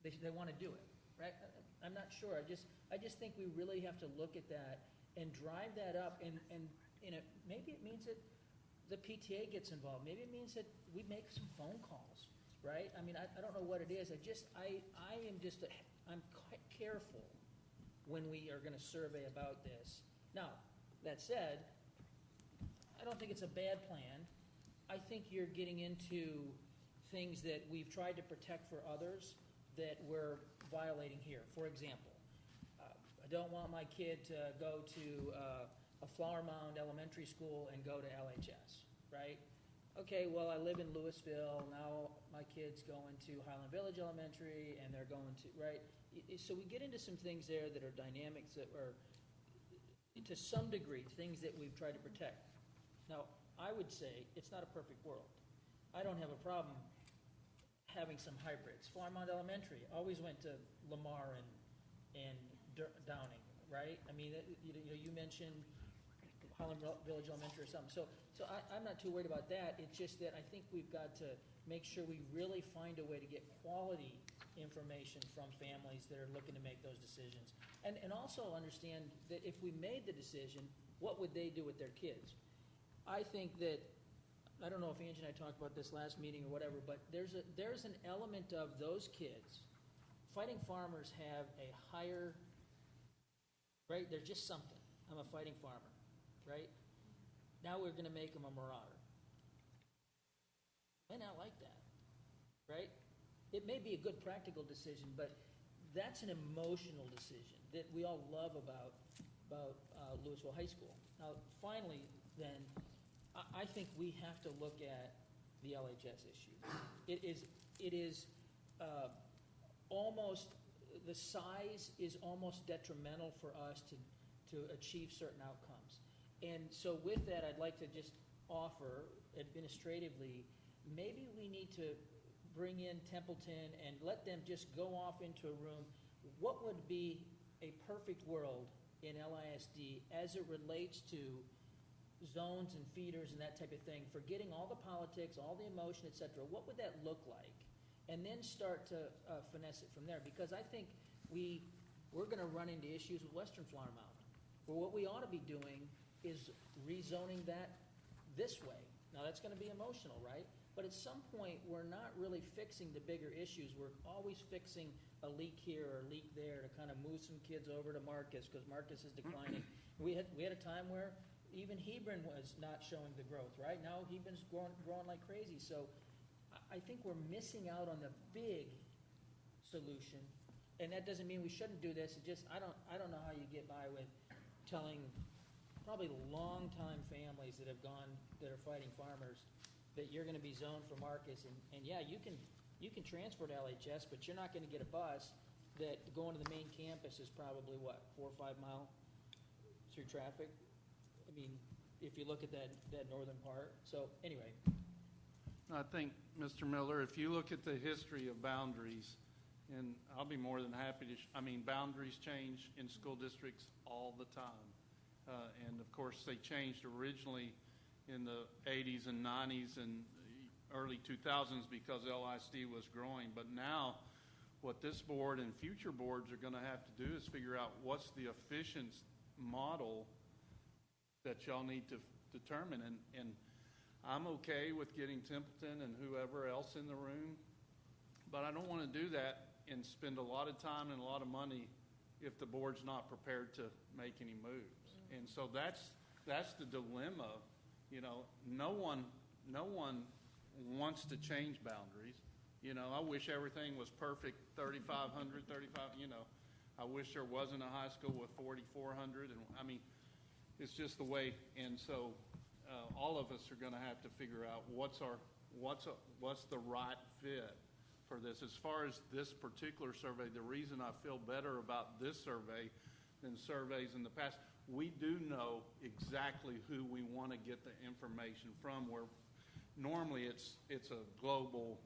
they want to do it, right? I'm not sure. I just think we really have to look at that and drive that up, and maybe it means that the PTA gets involved. Maybe it means that we make some phone calls, right? I mean, I don't know what it is. I'm quite careful when we are going to survey about this. Now, that said, I don't think it's a bad plan. I think you're getting into things that we've tried to protect for others that we're violating here. For example, I don't want my kid to go to a Flower Mound Elementary School and go to LHS, right? Okay, well, I live in Lewisville. Now my kid's going to Highland Village Elementary, and they're going to, right? So we get into some things there that are dynamics that are, to some degree, things that we've tried to protect. Now, I would say it's not a perfect world. I don't have a problem having some hybrids. Flower Mound Elementary always went to Lamar and Downing, right? I mean, you mentioned Highland Village Elementary or something. So I'm not too worried about that. It's just that I think we've got to make sure we really find a way to get quality information from families that are looking to make those decisions. And also understand that if we made the decision, what would they do with their kids? I think that, I don't know if Angie and I talked about this last meeting or whatever, but there's an element of those kids. Fighting farmers have a higher, right? They're just something. I'm a fighting farmer, right? Now we're going to make them a marauder. I not like that, right? It may be a good practical decision, but that's an emotional decision that we all love about Lewisville High School. Now, finally, then, I think we have to look at the LHS issue. It is almost, the size is almost detrimental for us to achieve certain outcomes. And so with that, I'd like to just offer administratively, maybe we need to bring in Templeton and let them just go off into a room. What would be a perfect world in LISD as it relates to zones and feeders and that type of thing, forgetting all the politics, all the emotion, et cetera? What would that look like? And then start to finesse it from there, because I think we we're gonna run into issues with Western Flower Mound. Where what we ought to be doing is rezoning that this way. Now, that's gonna be emotional, right? But at some point, we're not really fixing the bigger issues. We're always fixing a leak here or a leak there to kind of move some kids over to Marcus, because Marcus is declining. We had a time where even Hebron was not showing the growth, right? Now Hebron's growing like crazy. So I think we're missing out on the big solution. And that doesn't mean we shouldn't do this. It just, I don't know how you get by with telling probably longtime families that are fighting farmers, that you're gonna be zoned for Marcus, and yeah, you can transfer to LHS, but you're not gonna get a bus that going to the main campus is probably, what, 4 or 5 mile through traffic? I mean, if you look at that northern part. So, anyway. I think, Mr. Miller, if you look at the history of boundaries, and I'll be more than happy to, boundaries change in school districts all the time. And of course, they changed originally in the 80s and 90s and early 2000s because LISD was growing. But now, what this board and future boards are going to have to do is figure out what's the efficient model that y'all need to determine. And I'm okay with getting Templeton and whoever else in the room, but I don't want to do that and spend a lot of time and a lot of money if the board's not prepared to make any moves. And so that's the dilemma. You know, no one wants to change boundaries. You know, I wish everything was perfect, 3,500, 35, I wish there wasn't a high school with 4,400. And it's just the way. And so all of us are going to have to figure out what's the right fit for this. As far as this particular survey, the reason I feel better about this survey than surveys in the past, we do know exactly who we want to get the information from, where normally it's a global,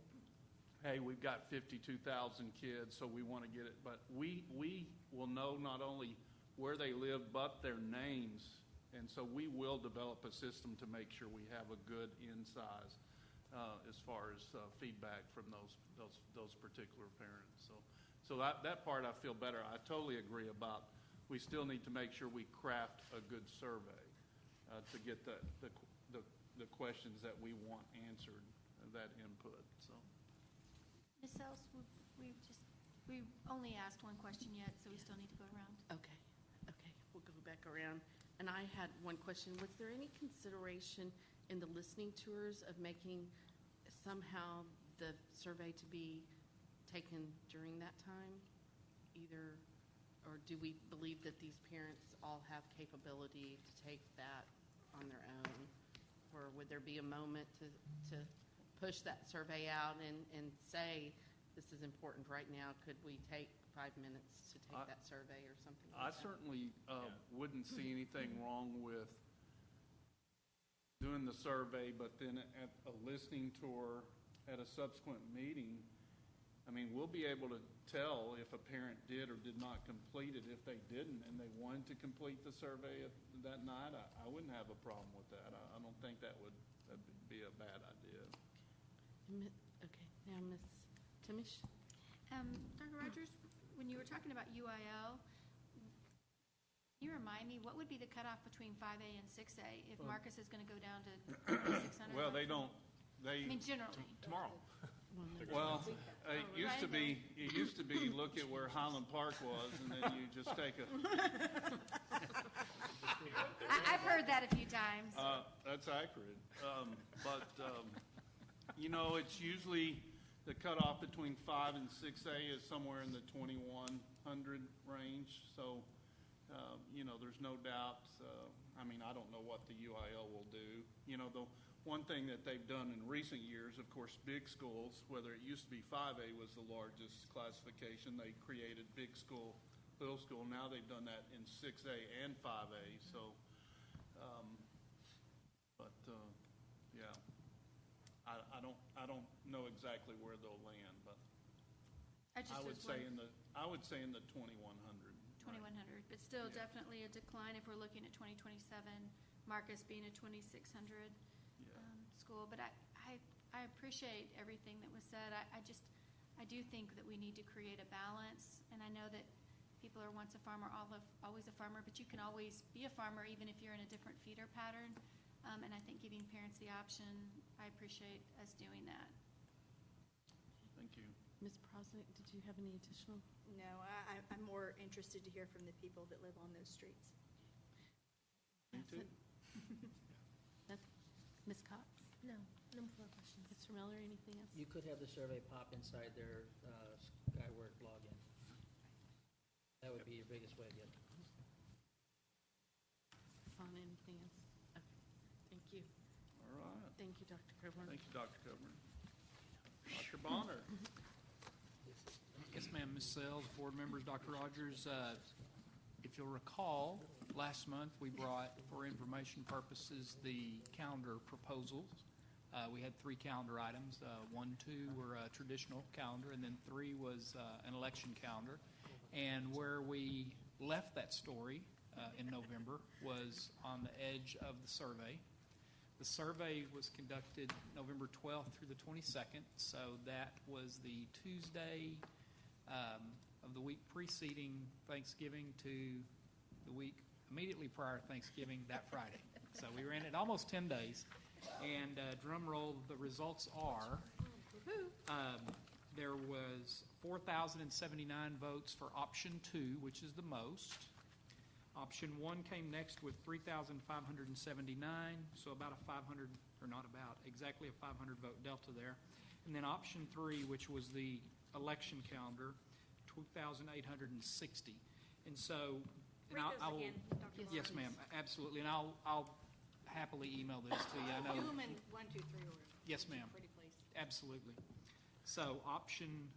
hey, we've got 52,000 kids, so we want to get it. But we will know not only where they live, but their names. And so we will develop a system to make sure we have a good in-size as far as feedback from those particular parents. So that part I feel better. I totally agree about. We still need to make sure we craft a good survey to get the questions that we want answered, that input. So, Ms. Sells, we've only asked one question yet, so we still need to go around. Okay, we'll go back around. And I had one question. Was there any consideration in the listening tours of making somehow the survey to be taken during that time? Or do we believe that these parents all have capability to take that on their own? Or would there be a moment to push that survey out and say, this is important right now? Could we take 5 minutes to take that survey or something like that? I certainly wouldn't see anything wrong with doing the survey, but then at a listening tour at a subsequent meeting, we'll be able to tell if a parent did or did not complete it. If they didn't and they wanted to complete the survey that night, I wouldn't have a problem with that. I don't think that'd be a bad idea. Okay, now Ms. Timish? Dr. Rogers, when you were talking about UIL, can you remind me, what would be the cutoff between 5A and 6A if Marcus is going to go down to 600? Well, they don't. Generally. Tomorrow. Well, it used to be look at where Highland Park was, and then you just take a. I've heard that a few times. That's accurate, but it's usually the cutoff between 5 and 6A is somewhere in the 2,100 range. So, there's no doubt. I don't know what the UIL will do. The one thing that they've done in recent years, of course, big schools, whether it used to be 5A was the largest classification, they created big school, little school. Now they've done that in 6A and 5A. So, yeah, I don't know exactly where they'll land, but I would say in the 2,100. 2,100, but still definitely a decline if we're looking at 2027, Marcus being a 2,600 school. But I appreciate everything that was said. I do think that we need to create a balance, and I know that people are once a farmer, always a farmer, but you can always be a farmer even if you're in a different feeder pattern. And I think giving parents the option, I appreciate us doing that. Thank you. Ms. Prosnick, did you have any additional? No, I'm more interested to hear from the people that live on those streets. Me too. Ms. Cox? No, no more questions. Mr. Miller, anything else? You could have the survey pop inside their Skyward login. That would be your biggest way to get it. On anything else? Okay, thank you. All right. Thank you, Dr. Coburn. Thank you, Dr. Coburn. Dr. Bonner. Yes, ma'am, Ms. Sells, board members, Dr. Rogers. If you'll recall, last month we brought, for information purposes, the calendar proposals. We had 3 calendar items. 1, 2 were a traditional calendar, and then 3 was an election calendar. And where we left that story in November was on the edge of the survey. The survey was conducted November 12th through the 22nd, so that was the Tuesday of the week preceding Thanksgiving to the week immediately prior to Thanksgiving, that Friday. So we ran it almost 10 days, and drum roll, the results are, there was 4,079 votes for option 2, which is the most. Option 1 came next with 3,579, so about a 500, or not about, exactly a 500 vote delta there. And then option 3, which was the election calendar, 2,860. And so, Read those again, Dr. yes, ma'am, absolutely. And I'll happily email this to you. I know. Do them in 1, 2, 3 order. Yes, ma'am. Pretty please. Absolutely. So option,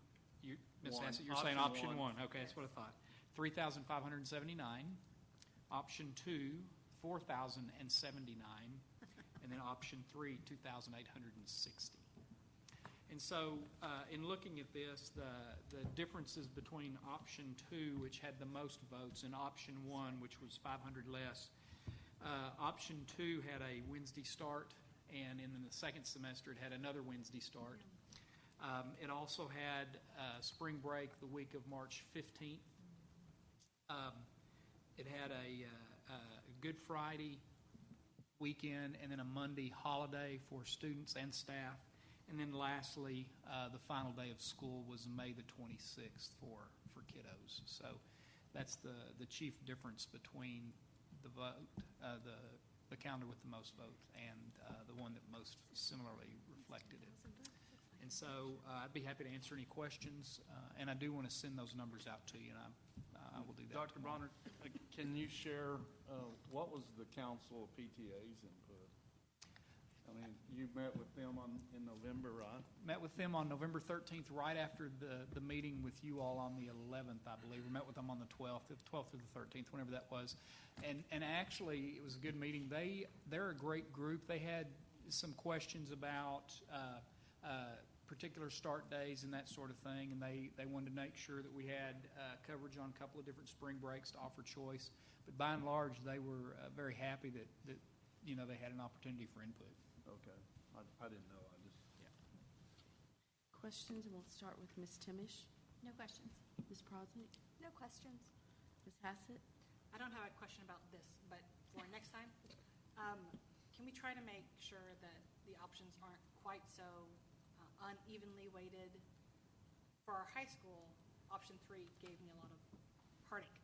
Ms. One. Hassett, you're saying Option option one. 1. Okay, that's what I thought. 3,579. Option 2, 4,079. And then option 3, 2,860. And so, in looking at this, the differences between option 2, which had the most votes, and option 1, which was 500 less, option 2 had a Wednesday start, and in the second semester, it had another Wednesday start. It also had spring break the week of March 15th. It had a Good Friday weekend, and then a Monday holiday for students and staff. And then lastly, the final day of school was May the 26th for kiddos. So that's the chief difference between the vote, the calendar with the most votes, and the one that most similarly reflected it. And so I'd be happy to answer any questions, and I do want to send those numbers out to you, and I will do that. Dr. tomorrow. Bonner, can you share what was the council of PTA's input? I mean, you met with them in November, right? Met with them on November 13th, right after the meeting with you all on the 11th, I believe. We met with them on the 12th through the 13th, whenever that was. And actually, it was a good meeting. They're a great group. They had some questions about particular start days and that sort of thing, and they wanted to make sure that we had coverage on a couple of different spring breaks to offer choice. But by and large, they were very happy that they had an opportunity for input. Okay. I didn't know. Questions, and we'll start with Ms. Timish. No questions. Ms. Prosnick? No questions. Ms. Hassett? I don't have a question about this, but for next time, can we try to make sure that the options aren't quite so unevenly weighted? For our high school, option 3 gave me a lot of heartache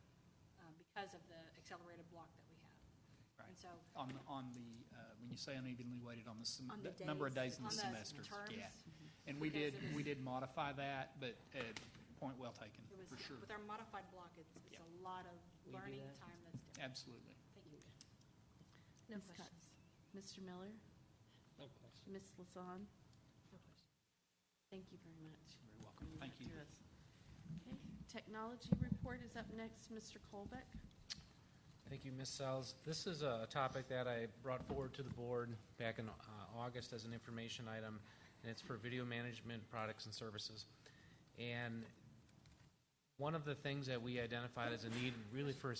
because of the accelerated block that we had. Right. And so On the when you say unevenly weighted on the On the number of days. days in the On the semester. terms. Yeah. And we Because did modify that, but point well taken, it was, for sure. with our modified block, it's Yeah. a lot of We do learning that? time that's different. Absolutely. Thank you. No Ms. questions. Cox? Mr. Miller? No question. Ms. Lasan? No questions. Thank you very much. Very welcome. Bringing Thank that you. to us. Okay, technology report is up next. Mr. Colbeck? Thank you, Ms. Sells. This is a topic that I brought forward to the board back in August as an information item, and it's for video management products and services. And one of the things that we identified as a need really for a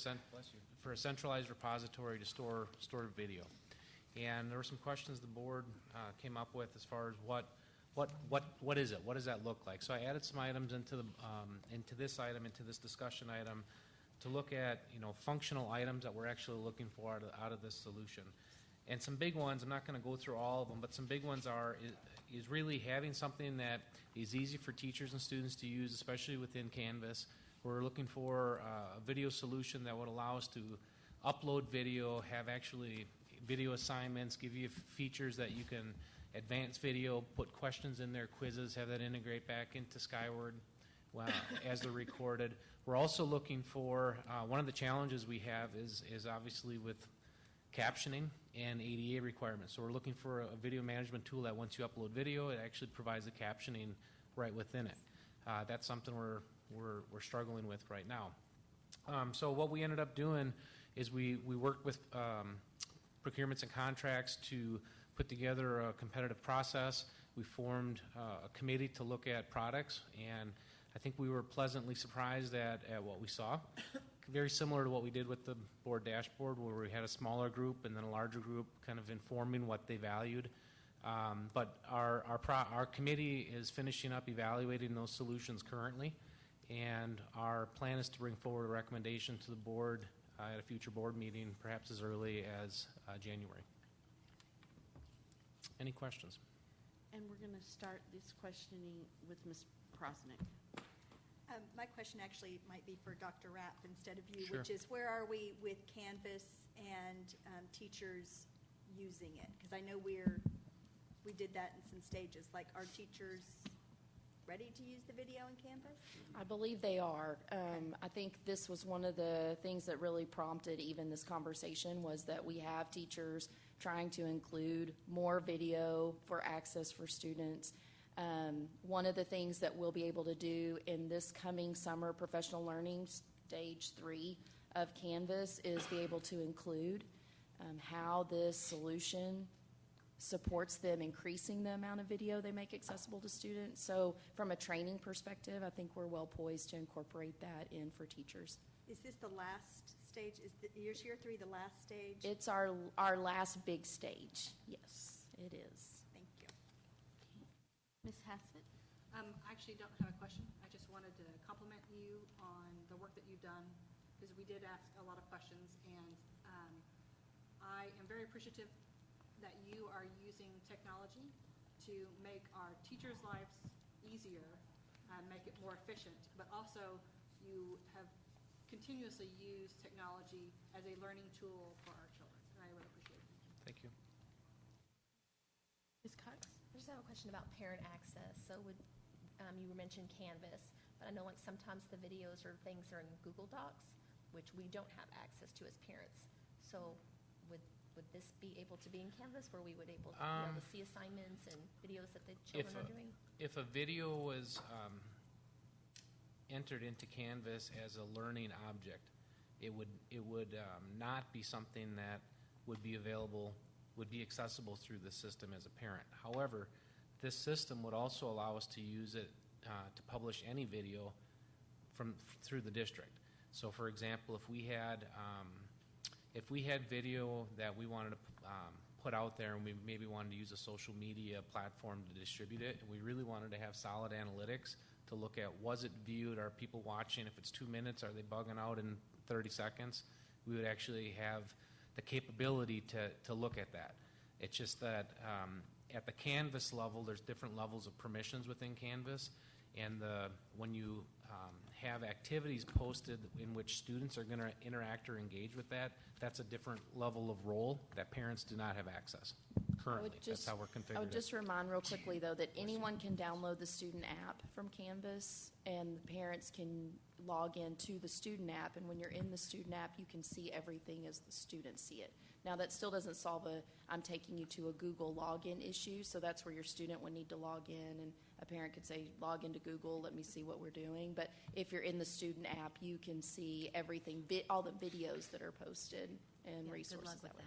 centralized repository to store video. And there were some questions the board came up with as far as what is it? What does that look like? So I added some items into this discussion item to look at, functional items that we're actually looking for out of this solution. And some big ones, I'm not going to go through all of them, but some big ones is really having something that is easy for teachers and students to use, especially within Canvas. We're looking for a video solution that would allow us to upload video, have actually video assignments, give you features that you can advance video, put questions in there, quizzes, have that integrate back into Skyward as they're recorded. We're also looking for, one of the challenges we have is obviously with captioning and ADA requirements. So we're looking for a video management tool that once you upload video, it actually provides the captioning right within it. That's something we're struggling with right now. So what we ended up doing is we worked with procurements and contracts to put together a competitive process. We formed a committee to look at products, and I think we were pleasantly surprised at what we saw. Very similar to what we did with the board dashboard, where we had a smaller group and then a larger group kind of informing what they valued. But our committee is finishing up evaluating those solutions currently, and our plan is to bring forward a recommendation to the board at a future board meeting, perhaps as early as January. Any questions? And we're going to start this questioning with Ms. Prosnick. My question actually might be for Dr. Rapp instead of you, Sure. which is where are we with Canvas and teachers using it? Because I know we did that in some stages. Like, are teachers ready to use the video in Canvas? I believe they are. I think this was one of the things that really prompted even this conversation, was that we have teachers trying to include more video for access for students. One of the things that we'll be able to do in this coming summer professional learning stage 3 of Canvas is be able to include how this solution supports them increasing the amount of video they make accessible to students. So from a training perspective, I think we're well poised to incorporate that in for teachers. Is this the last stage? Is year 3 the last stage? It's our last big stage. Yes, it is. Thank you. Ms. Hassett? I actually don't have a question. I just wanted to compliment you on the work that you've done, because we did ask a lot of questions, and I am very appreciative that you are using technology to make our teachers' lives easier and make it more efficient, but also you have continuously used technology as a learning tool for our children, and I really appreciate it. Thank you. Ms. Cox? I just have a question about parent access. So you mentioned Canvas, but I know like sometimes the videos or things are in Google Docs, which we don't have access to as parents. So would this be able to be in Canvas, where we would be able to see assignments and videos that the children are doing? If a video was entered into Canvas as a learning object, it would not be something that would be accessible through the system as a parent. However, this system would also allow us to use it to publish any video through the district. So, for example, if we had video that we wanted to put out there, and we maybe wanted to use a social media platform to distribute it, and we really wanted to have solid analytics to look at, was it viewed, are people watching, if it's 2 minutes, are they bugging out in 30 seconds, we would actually have the capability to look at that. It's just that at the Canvas level, there's different levels of permissions within Canvas, and when you have activities posted in which students are going to interact or engage with that, that's a different level of role that parents do not have access currently. That's how we're configured. I would just remind real quickly, though, that anyone can download the student app from Canvas, and the parents can log in to the student app, and when you're in the student app, you can see everything as the students see it. Now, that still doesn't solve I'm taking you to a Google login issue, so that's where your student would need to log in, and a parent could say, log into Google, let me see what we're doing. But if you're in the student app, you can see everything, all the videos that are posted and resources. Good luck with that way.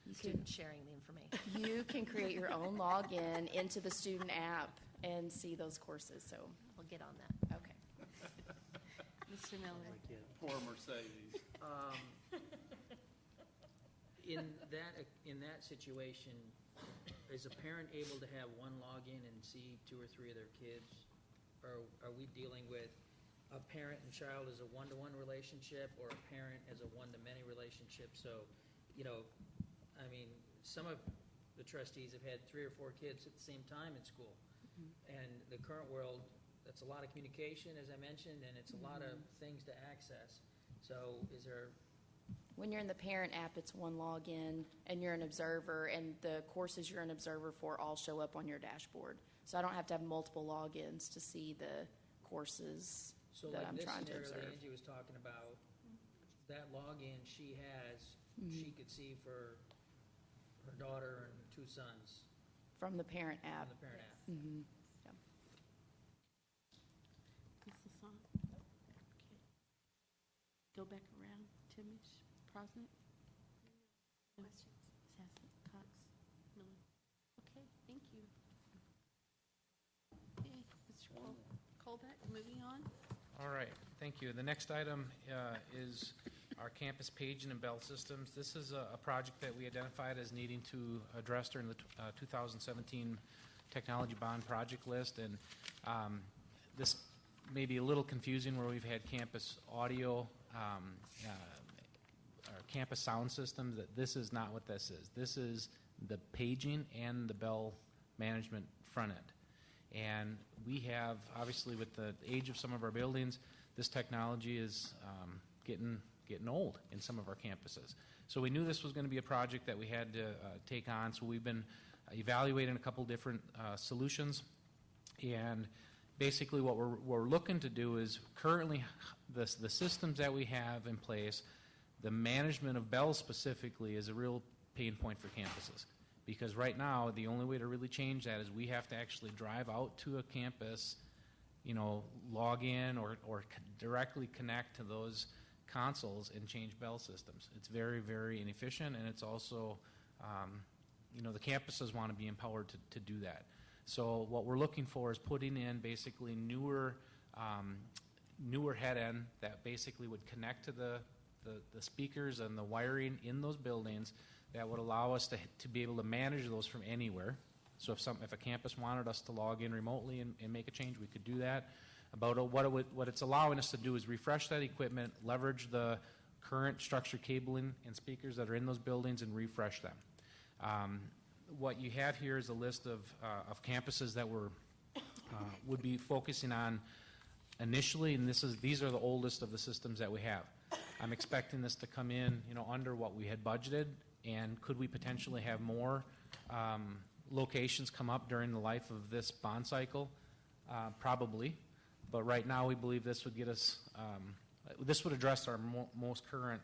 that. Student sharing the information. You can create your own login into the student app and see those courses, so We'll get on that. okay. Mr. Miller? Poor Mercedes. In that situation, is a parent able to have one login and see 2 or 3 of their kids? Or are we dealing with a parent and child as a one-to-one relationship or a parent as a one-to-many relationship. So, I mean, some of the trustees have had 3 or 4 kids at the same time in school. And the current world, that's a lot of communication, as I mentioned, and it's a lot of things to access. So is there, When you're in the parent app, it's one login, and you're an observer, and the courses you're an observer for all show up on your dashboard. So I don't have to have multiple logins to see the courses so that like I'm this trying to scenario that observe. Angie was talking about, that login she has, she could see for her daughter and 2 sons From the parent on app. the parent app. Mhm. Mrs. Song? Okay. Go back around. Timish, Prosnick? Questions? Sassett, Cox, Miller? Okay, thank you. Okay, Mr. Colbeck, moving on. All right, thank you. The next item is our campus paging and bell systems. This is a project that we identified as needing to address during the 2017 technology bond project list. And this may be a little confusing where we've had campus audio, or campus sound systems. That this is not what this is. This is the paging and the bell management front end. And we have, obviously, with the age of some of our buildings, this technology is getting old in some of our campuses. So we knew this was going to be a project that we had to take on. So we've been evaluating a couple different solutions. And basically what we're looking to do is currently the systems that we have in place, the management of bells specifically is a real pain point for campuses. Because right now, the only way to really change that is we have to actually drive out to a campus, log in or directly connect to those consoles and change bell systems. It's very, very inefficient, and it's also, the campuses want to be empowered to do that. So what we're looking for is putting in basically newer head end that basically would connect to the speakers and the wiring in those buildings that would allow us to be able to manage those from anywhere. So if a campus wanted us to log in remotely and make a change, we could do that. What it's allowing us to do is refresh that equipment, leverage the current structured cabling and speakers that are in those buildings, and refresh them. What you have here is a list of campuses that would be focusing on initially, and these are the oldest of the systems that we have. I'm expecting this to come in, under what we had budgeted. And could we potentially have more locations come up during the life of this bond cycle? Probably. But right now, we believe this would get us. This would address our most current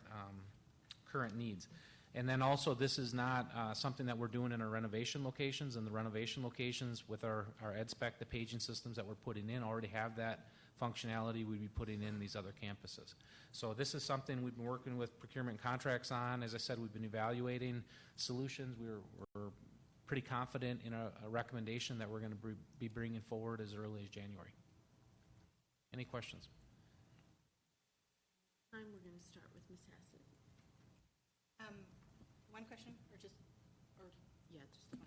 needs. And then also, this is not something that we're doing in our renovation locations. And the renovation locations with our EdSpec, the paging systems that we're putting in, already have that functionality we'd be putting in these other campuses. So this is something we've been working with procurement contracts on. As I said, we've been evaluating solutions. We're pretty confident in a recommendation that we're going to be bringing forward as early as January. Any questions? We're going to start with Ms. Hassett. One question, or just. Yeah, just one.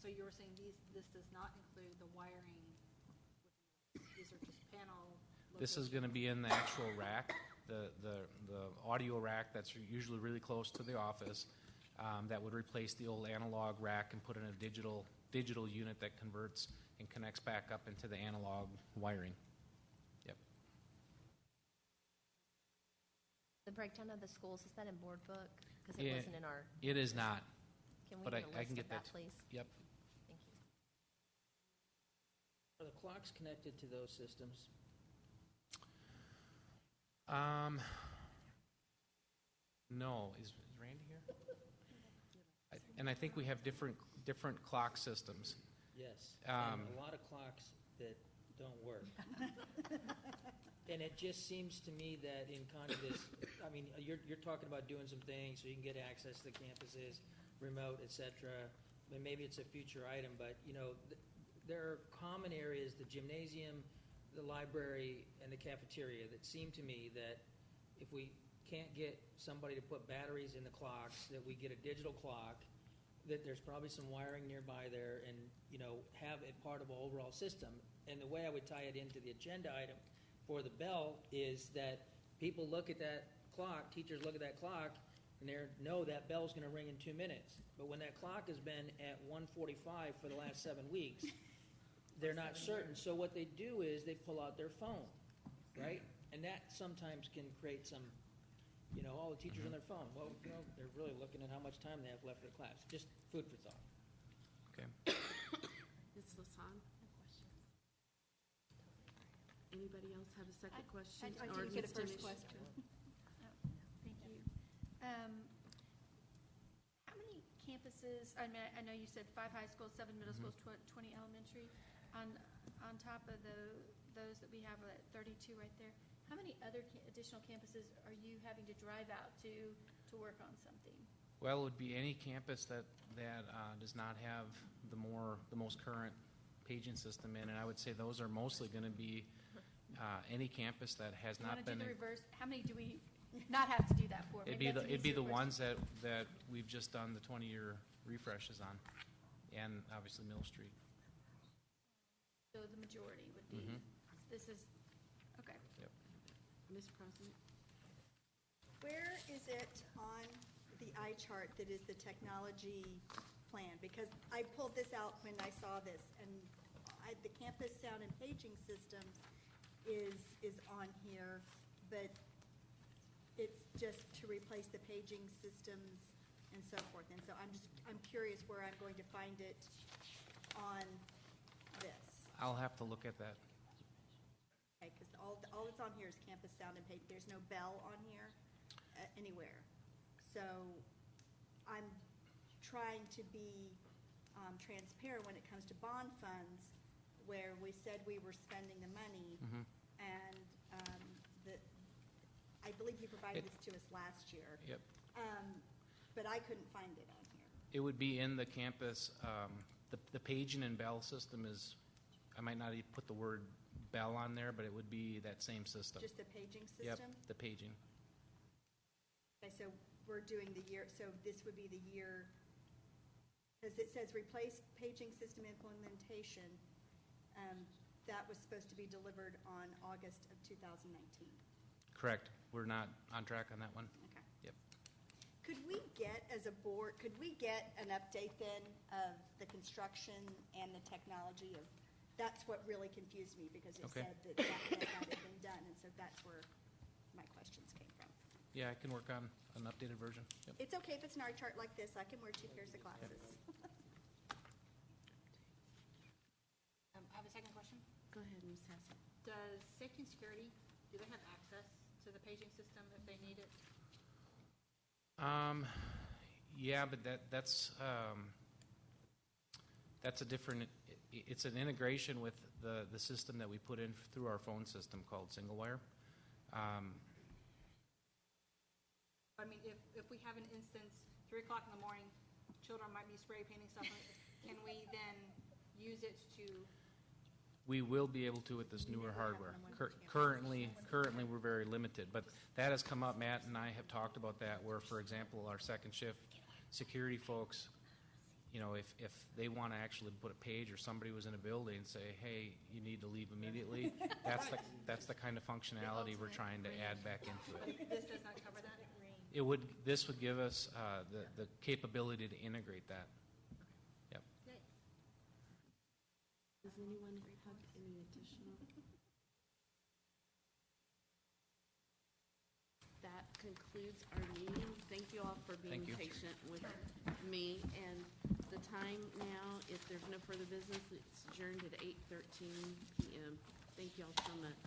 So you were saying this does not include the wiring. These are just panel. This is going to be in the actual rack, the audio rack that's usually really close to the office, that would replace the old analog rack and put in a digital unit that converts and connects back up into the analog wiring. Yep. The breakdown of the schools, is that in board book? Because it wasn't in our. It is not. Can we But get a I list can get of that, that. please? Yep. Thank you. Are the clocks connected to those systems? No. Is Randy here? And I think we have different clock systems. Yes. And a lot of clocks that don't work. And it just seems to me that in kind of this, I mean, you're talking about doing some things so you can get access to the campuses, remote, et cetera. And maybe it's a future item, but, there are common areas, the gymnasium, the library, and the cafeteria that seem to me that if we can't get somebody to put batteries in the clocks, that we get a digital clock, that there's probably some wiring nearby there, and have it part of an overall system. And the way I would tie it into the agenda item, if for the bell is that people look at that clock, teachers look at that clock, and they know that bell's going to ring in 2 minutes. But when that clock has been at 1:45 for the last 7 weeks, they're not certain. So what they do is they pull out their phone, right? And that sometimes can create some, all the teachers on their phone. Well, they're really looking at how much time they have left for the class. Just food for thought. Okay. Ms. Lasan? Anybody else have a second question? I Or didn't get a Ms. first Demish? question. Thank you. How many campuses, I mean, I know you said 5 high schools, 7 middle schools, 20 elementary, on top of those that we have at 32 right there, how many other additional campuses are you having to drive out to work on something? Well, it would be any campus that does not have the most current paging system in, and I would say those are mostly going to be any campus that has You not want to been. do the reverse? How many do we not have to do that for? It'd Maybe be that's an it'd be easier the question. ones that we've just done the 20-year refreshes on, and obviously Mill Street. So the majority would be, this is, okay. Yep. Ms. President? Where is it on the eye chart that is the technology plan? Because I pulled this out when I saw this, and the campus sound and paging systems is on here, but it's just to replace the paging systems and so forth. And so I'm curious where I'm going to find it on this. I'll have to look at that. Okay, because all that's on here is campus sound and page. There's no bell on here anywhere. So I'm trying to be transparent when it comes to bond funds, where we said we were spending the money, and I believe you provided this to us last year. Yep. But I couldn't find it on here. It would be in the campus. The paging and bell system is, I might not even put the word bell on there, but it would be that same system. Just the paging system? Yep, the paging. Okay, so we're doing the year, so this would be the year, because it says replace paging system implementation. That was supposed to be delivered on August of 2019. Correct. We're not on track on that one. Okay. Yep. Could we get, as a board, could we get an update then of the construction and the technology of, that's what really confused me, because it Okay. said that had been done, and so that's where my questions came from. Yeah, I can work on an updated version. Yep. It's okay if it's an art chart like this, I can wear 2 pairs of glasses. I have a second question. Go ahead, Ms. Hassel. Does safety and security, do they have access to the paging system if they need it? Yeah, but that's a different. It's an integration with the system that we put in through our phone system called Single Wire. I mean, if we have an instance, 3 o'clock in the morning, children might be spray painting stuff, can we then use it to? We will be able to with this newer hardware. Currently, we're very limited, but that has come up. Matt and I have talked about that, where, for example, our second shift security folks, if they want to actually put a page, or somebody was in a building and say, hey, you need to leave immediately, that's the kind of functionality we're trying to add back into it. This does not cover that? This would give us the capability to integrate that. Yep. Does anyone have any additional? That concludes our meeting. Thank you all for being Thank you. patient with me. And the time now, if there's no further business, it's adjourned at 8:13 p.m. Thank you all so much.